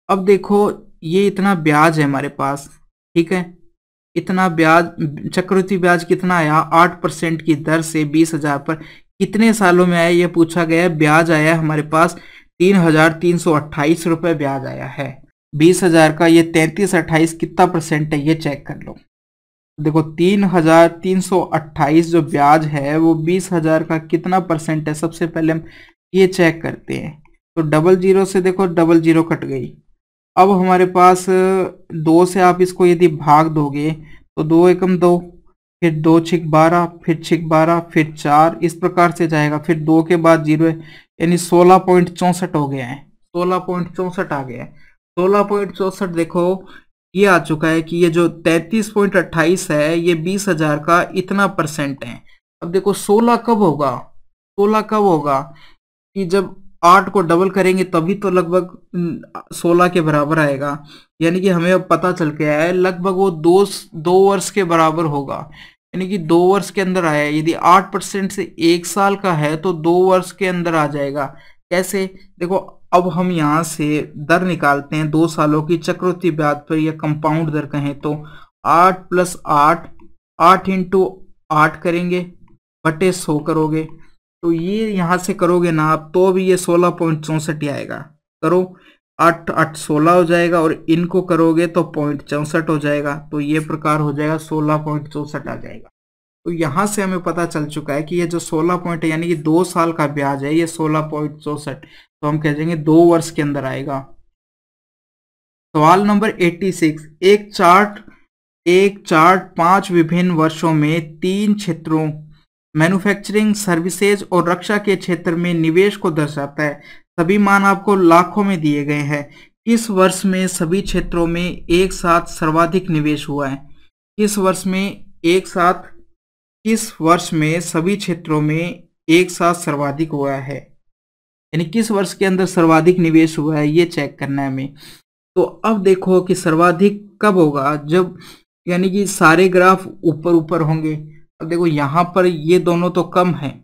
अब देखो ये इतना ब्याज है हमारे पास, ठीक है, इतना ब्याज, चक्रवृद्धि ब्याज कितना आया 8% की दर से 20,000 पर, कितने सालों में आया ये पूछा गया है। ब्याज आया है हमारे पास 3,328 रुपये ब्याज आया है 20,000 का। ये 3328 कितना परसेंट है ये चेक कर लो। देखो 3,328 जो ब्याज है वो 20,000 का कितना परसेंट है, सबसे पहले हम ये चेक करते हैं। तो 00 से देखो 00 कट गई। अब हमारे पास 2 से आप इसको यदि भाग दोगे तो 2 एकम 2, फिर 2 छिक 12, फिर छिक 12, फिर 4, इस प्रकार से जाएगा। फिर 2 के बाद 0 है, यानी 16.64 हो गया है, 16.64 आ गया है। 16.64 देखो ये आ चुका है कि ये जो 33.28 है ये 20,000 का इतना परसेंट है। अब देखो 16 कब होगा, 16 कब होगा कि जब 8 को डबल करेंगे तभी तो लगभग 16 के बराबर आएगा। यानी कि हमें अब पता चल के आया है लगभग वो 2 वर्ष के बराबर होगा, यानी कि 2 वर्ष के अंदर आया है। यदि 8% से 1 साल का है तो 2 वर्ष के अंदर आ जाएगा। कैसे, देखो अब हम यहाँ से दर निकालते हैं 2 सालों की चक्रवृद्धि ब्याज पर या कंपाउंड दर कहें तो 8 + 8, 8 × 8 करेंगे बटे 100 करोगे, तो ये यहाँ से करोगे ना आप तो भी ये 16.64 ही आएगा। करो 8 8 16 हो जाएगा और इनको करोगे तो 0.64 हो जाएगा, तो ये प्रकार हो जाएगा 16.64 आ जाएगा। तो यहाँ से हमें पता चल चुका है कि ये जो 16 पॉइंट है यानी कि 2 साल का ब्याज है ये 16.64, तो हम कह देंगे 2 वर्ष के अंदर आएगा। सवाल नंबर 86, एक चार्ट 5 विभिन्न वर्षों में 3 क्षेत्रों मैन्युफैक्चरिंग, सर्विसेज और रक्षा के क्षेत्र में निवेश को दर्शाता है। सभी मान आपको लाखों में दिए गए हैं। किस वर्ष में सभी क्षेत्रों में एक साथ सर्वाधिक निवेश हुआ है? किस वर्ष में सभी क्षेत्रों में एक साथ सर्वाधिक हुआ है, यानी किस वर्ष के अंदर सर्वाधिक निवेश हुआ है ये चेक करना है हमें। तो अब देखो कि सर्वाधिक कब होगा, जब यानी कि सारे ग्राफ ऊपर ऊपर होंगे। अब देखो यहाँ पर ये दोनों तो कम हैं,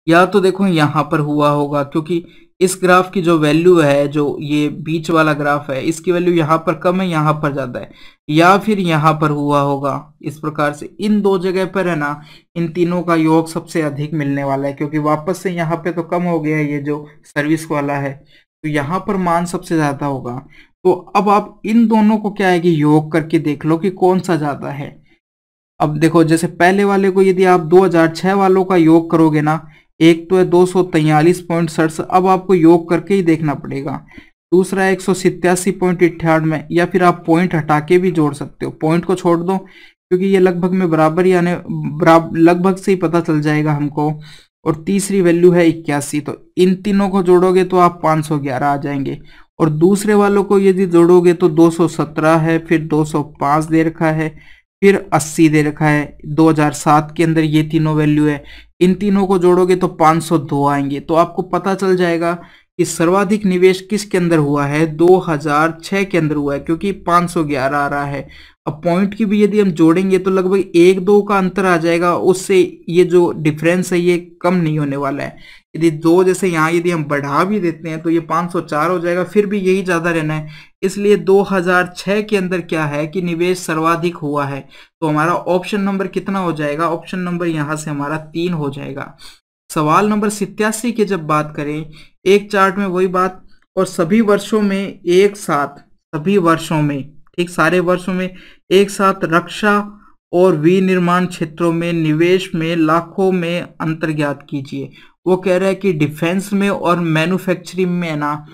या तो देखो यहाँ पर हुआ होगा क्योंकि इस ग्राफ की जो वैल्यू है, जो ये बीच वाला ग्राफ है, इसकी वैल्यू यहाँ पर कम है, यहाँ पर ज्यादा है, या फिर यहाँ पर हुआ होगा। इस प्रकार से इन 2 जगह पर है ना, इन तीनों का योग सबसे अधिक मिलने वाला है, क्योंकि वापस से यहाँ पे तो कम हो गया है ये जो सर्विस वाला है, तो यहाँ पर मान सबसे ज्यादा होगा। तो अब आप इन दोनों को क्या है कि योग करके देख लो कि कौन सा ज्यादा है। अब देखो जैसे पहले वाले को यदि आप 2006 वालों का योग करोगे ना, एक तो है 243.67, अब आपको योग करके ही देखना पड़ेगा। दूसरा है 187.98 या फिर आप पॉइंट हटा के भी जोड़ सकते हो, पॉइंट को छोड़ दो क्योंकि ये लगभग में बराबर ही आने, लगभग से ही पता चल जाएगा हमको। और तीसरी वैल्यू है 81, तो इन तीनों को जोड़ोगे तो आप 511 आ जाएंगे। और दूसरे वालों को यदि जोड़ोगे तो 217 है, फिर 205 दे रखा है, फिर 80 दे रखा है। 2007 के अंदर ये तीनों वैल्यू है, इन तीनों को जोड़ोगे तो 502 आएंगे। तो आपको पता चल जाएगा कि सर्वाधिक निवेश किसके अंदर हुआ है, 2006 के अंदर हुआ है, क्योंकि 511 आ रहा है। अब पॉइंट की भी यदि हम जोड़ेंगे तो लगभग 1-2 का अंतर आ जाएगा, उससे ये जो डिफरेंस है ये कम नहीं होने वाला है। यदि 2 जैसे यहाँ यदि हम बढ़ा भी देते हैं तो ये 504 हो जाएगा, फिर भी यही ज्यादा रहना है। इसलिए 2006 के अंदर क्या है कि निवेश सर्वाधिक हुआ है। तो हमारा ऑप्शन नंबर कितना हो जाएगा, ऑप्शन नंबर यहाँ से हमारा 3 हो जाएगा। सवाल नंबर 87 की जब बात करें, एक चार्ट में वही बात, और सभी वर्षों में एक साथ, सभी वर्षों में, ठीक, सारे वर्षों में एक साथ रक्षा और विनिर्माण क्षेत्रों में निवेश में लाखों में अंतर ज्ञात कीजिए। वो कह रहा है कि डिफेंस में और मैन्युफैक्चरिंग में ना,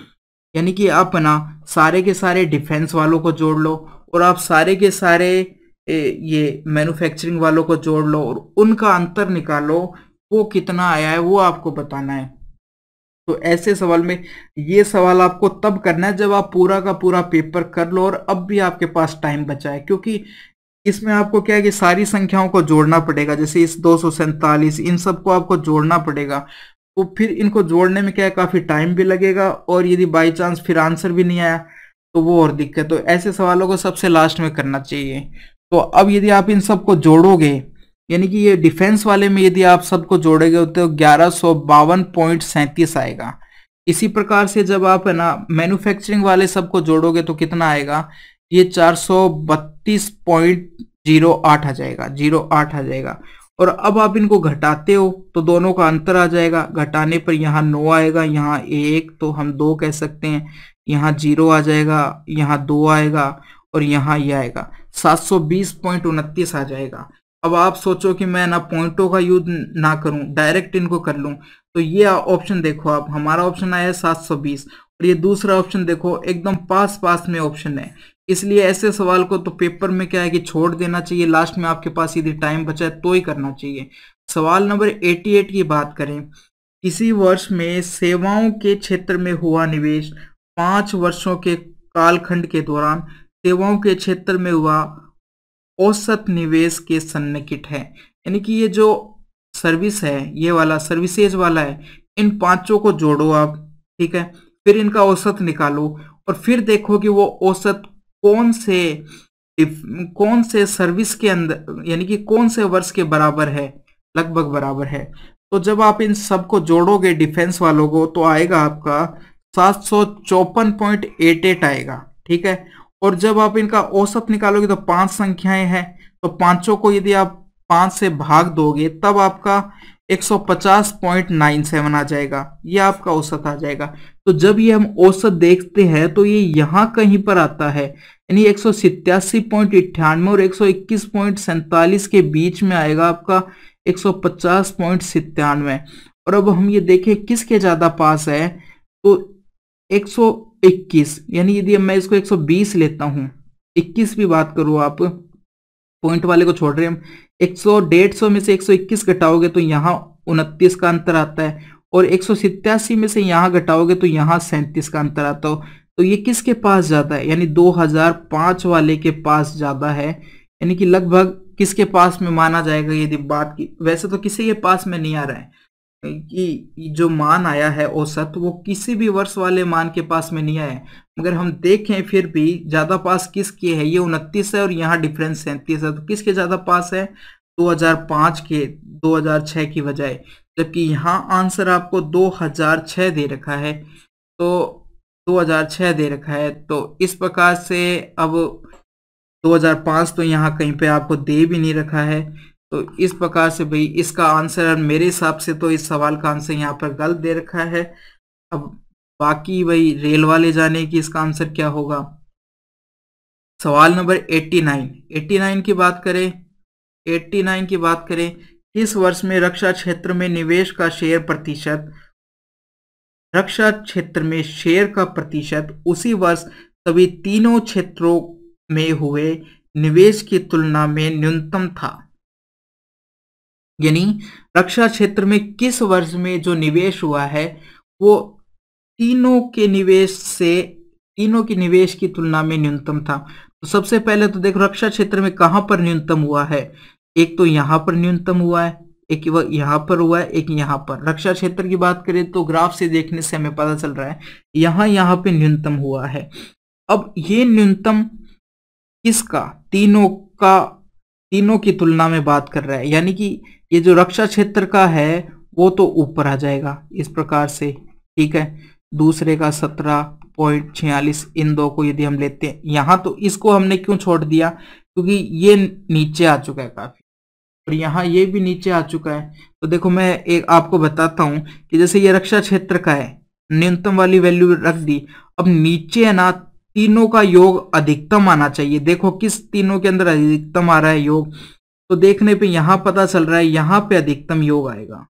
यानी कि आप ना सारे के सारे डिफेंस वालों को जोड़ लो और आप सारे के सारे ये मैन्युफैक्चरिंग वालों को जोड़ लो और उनका अंतर निकालो, वो कितना आया है वो आपको बताना है। तो ऐसे सवाल में ये सवाल आपको तब करना है जब आप पूरा का पूरा पेपर कर लो और अब भी आपके पास टाइम बचा है, क्योंकि इसमें आपको क्या है कि सारी संख्याओं को जोड़ना पड़ेगा। जैसे इस 247 इन सबको आपको जोड़ना पड़ेगा, तो फिर इनको जोड़ने में क्या है काफी टाइम भी लगेगा, और यदि बाई चांस फिर आंसर भी नहीं आया तो वो और दिक्कत। तो ऐसे सवालों को सबसे लास्ट में करना चाहिए। तो अब यदि आप इन सबको जोड़ोगे, यानी कि ये डिफेंस वाले में यदि आप सबको जोड़ोगे तो 1152.37 आएगा। इसी प्रकार से जब आप है ना मैन्युफैक्चरिंग वाले सबको जोड़ोगे तो कितना आएगा, ये 432.08 आ जाएगा, 08 आ जाएगा। और अब आप इनको घटाते हो तो दोनों का अंतर आ जाएगा, घटाने पर यहाँ 9 आएगा, यहाँ 1 तो हम 2 कह सकते हैं, यहाँ 0 आ जाएगा, यहाँ 2 आएगा और यहाँ ये आएगा 720.29 आ जाएगा। अब आप सोचो कि मैं ना पॉइंटों का यूज ना करूं, डायरेक्ट इनको कर लूं, तो ये ऑप्शन देखो आप, हमारा ऑप्शन आया है 720 और ये दूसरा ऑप्शन देखो एकदम पास पास में ऑप्शन है। इसलिए ऐसे सवाल को तो पेपर में क्या है कि छोड़ देना चाहिए, लास्ट में आपके पास यदि टाइम बचा है तो ही करना चाहिए। सवाल नंबर 88 की बात करें, किसी वर्ष में सेवाओं के क्षेत्र में हुआ निवेश 5 वर्षों के कालखंड के दौरान सेवाओं के क्षेत्र में हुआ औसत निवेश के सन्निकट है। यानी कि ये जो सर्विस है, ये वाला सर्विसेज वाला है, इन पांचों को जोड़ो आप, ठीक है, फिर इनका औसत निकालो और फिर देखो कि वो औसत कौन से सर्विस के अंदर, यानी कि कौन से वर्ष के बराबर है, लगभग बराबर है। तो जब आप इन सबको जोड़ोगे डिफेंस वालों को तो आएगा आपका 754.88 आएगा, ठीक है। और जब आप इनका औसत निकालोगे तो 5 संख्याएं हैं, तो पांचों को यदि आप 5 से भाग दोगे तब आपका 150.97 आ जाएगा, ये आपका औसत आ जाएगा। तो जब ये हम औसत देखते हैं तो ये यहाँ कहीं पर आता है, यानी 187.98 और 121.47 के बीच में आएगा आपका 150.97। और अब हम ये देखें किसके ज्यादा पास है, तो 121, यानी यदि मैं इसको 120 लेता हूं, 21 भी बात करूं आप, पॉइंट वाले को छोड़ रहे हम, 150 में से 121 घटाओगे तो यहाँ 29 का अंतर आता है, और 187 में से यहाँ घटाओगे तो यहाँ 37 का अंतर आता हो। तो ये किसके पास ज्यादा है, यानी 2005 वाले के पास ज्यादा है, यानी कि लगभग किसके पास में माना जाएगा यदि बात की, वैसे तो किसी के पास में नहीं आ रहा है कि जो मान आया है औसत वो किसी भी वर्ष वाले मान के पास में नहीं आया है, मगर हम देखें फिर भी ज्यादा पास किसके है, ये 29 है और यहाँ डिफरेंस 37 है, तो किसके ज्यादा पास है, 2005 के 2006 की बजाय, जबकि यहाँ आंसर आपको 2006 दे रखा है, तो 2006 दे रखा है। तो इस प्रकार से अब 2005 तो यहाँ कहीं पे आपको दे भी नहीं रखा है, तो इस प्रकार से भाई इसका आंसर मेरे हिसाब से तो इस सवाल का आंसर यहाँ पर गलत दे रखा है। अब बाकी भाई रेल वाले जाने कि इसका आंसर क्या होगा। सवाल नंबर 89 की बात करें, 89 की बात करें, किस वर्ष में रक्षा क्षेत्र में निवेश का शेयर प्रतिशत, रक्षा क्षेत्र में शेयर का प्रतिशत उसी वर्ष सभी तीनों क्षेत्रों में हुए निवेश की तुलना में न्यूनतम था। यानी रक्षा क्षेत्र में किस वर्ष में जो निवेश हुआ है वो तीनों के निवेश की तुलना में न्यूनतम था। तो सबसे पहले तो देखो रक्षा क्षेत्र में कहां पर न्यूनतम हुआ है, एक तो यहां पर न्यूनतम हुआ है, एक यहां पर हुआ है, एक यहां पर। रक्षा क्षेत्र की बात करें तो ग्राफ से देखने से हमें पता चल रहा है यहां पे न्यूनतम हुआ है। अब ये न्यूनतम किसका, तीनों की तुलना में बात कर रहा है, यानी कि ये जो रक्षा क्षेत्र का है वो तो ऊपर आ जाएगा इस प्रकार से, ठीक है। दूसरे का 17.46, इन दो को यदि हम लेते हैं यहाँ, तो इसको हमने क्यों छोड़ दिया, क्योंकि ये नीचे आ चुका है काफी और यहाँ ये भी नीचे आ चुका है। तो देखो मैं एक आपको बताता हूं कि जैसे ये रक्षा क्षेत्र का है, न्यूनतम वाली वैल्यू रख दी, अब नीचे है ना तीनों का योग अधिकतम आना चाहिए। देखो किस तीनों के अंदर अधिकतम आ रहा है योग, तो देखने पे यहां पता चल रहा है यहाँ पे अधिकतम योग आएगा,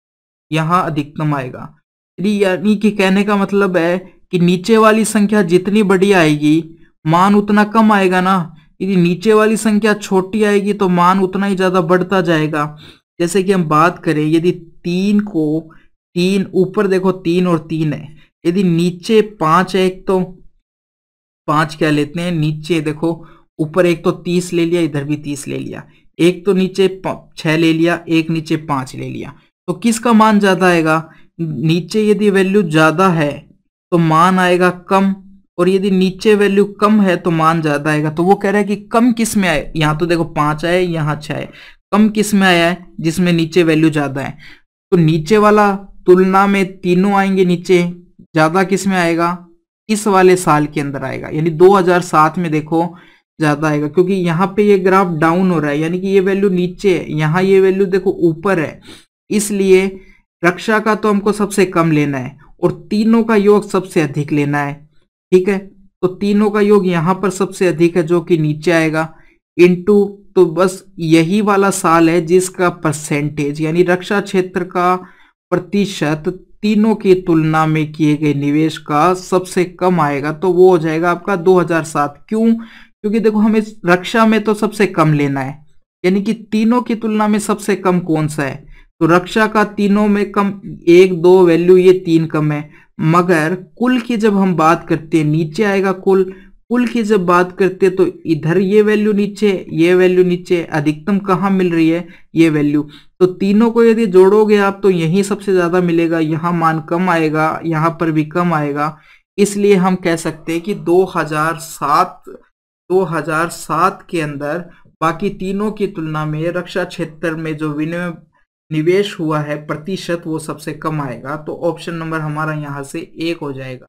यहाँ अधिकतम आएगा। यानी कि कहने का मतलब है कि नीचे वाली संख्या जितनी बड़ी आएगी मान उतना कम आएगा ना, यदि नीचे वाली संख्या छोटी आएगी तो मान उतना ही ज्यादा बढ़ता जाएगा। जैसे कि हम बात करें यदि 3 को 3 ऊपर देखो 3 और 3 है, यदि नीचे 5 है, एक तो 5 क्या लेते हैं नीचे देखो, ऊपर एक तो 30 ले लिया, इधर भी 30 ले लिया, एक तो नीचे 6 ले लिया, एक नीचे 5 ले लिया, तो किसका मान ज्यादा आएगा? नीचे यदि वैल्यू ज्यादा है तो मान आएगा कम, और यदि नीचे वैल्यू कम है तो मान ज्यादा आएगा। तो वो कह रहा है कि कम किस में आए, यहाँ तो देखो 5 आए, यहाँ 6 है, कम किस में आया है? जिसमें नीचे वैल्यू ज्यादा है। तो नीचे वाला तुलना में तीनों आएंगे नीचे, ज्यादा किस में आएगा? इस वाले साल के अंदर आएगा, यानी 2007 में देखो ज्यादा आएगा, क्योंकि यहाँ पे ये ग्राफ डाउन हो रहा है, यानी कि ये वैल्यू नीचे है, यहाँ ये वैल्यू देखो ऊपर है, इसलिए रक्षा का तो हमको सबसे कम लेना है और तीनों का योग सबसे अधिक लेना है। ठीक है, तो तीनों का योग यहाँ पर सबसे अधिक है जो कि नीचे आएगा, इनटू, तो बस यही वाला साल है जिसका परसेंटेज यानी रक्षा क्षेत्र का प्रतिशत तीनों की तुलना में किए गए निवेश का सबसे कम आएगा, तो वो हो जाएगा आपका 2007। क्यों? क्योंकि देखो हमें रक्षा में तो सबसे कम लेना है, यानी कि तीनों की तुलना में सबसे कम कौन सा है? तो रक्षा का तीनों में कम 1 2 वैल्यू, ये 3 कम है, मगर कुल की जब हम बात करते हैं नीचे आएगा कुल की जब बात करते हैं तो इधर ये वैल्यू नीचे, ये वैल्यू नीचे, अधिकतम कहाँ मिल रही है? ये वैल्यू। तो तीनों को यदि जोड़ोगे आप तो यही सबसे ज्यादा मिलेगा, यहाँ मान कम आएगा, यहाँ पर भी कम आएगा, इसलिए हम कह सकते हैं कि 2007 के अंदर बाकी तीनों की तुलना में रक्षा क्षेत्र में जो निवेश हुआ है प्रतिशत वो सबसे कम आएगा। तो ऑप्शन नंबर हमारा यहाँ से 1 हो जाएगा।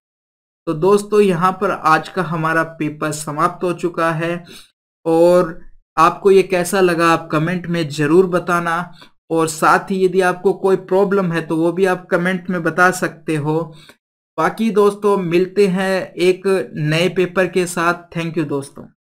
तो दोस्तों यहाँ पर आज का हमारा पेपर समाप्त हो चुका है, और आपको ये कैसा लगा आप कमेंट में जरूर बताना, और साथ ही यदि आपको कोई प्रॉब्लम है तो वो भी आप कमेंट में बता सकते हो। बाकी दोस्तों मिलते हैं एक नए पेपर के साथ। थैंक यू दोस्तों।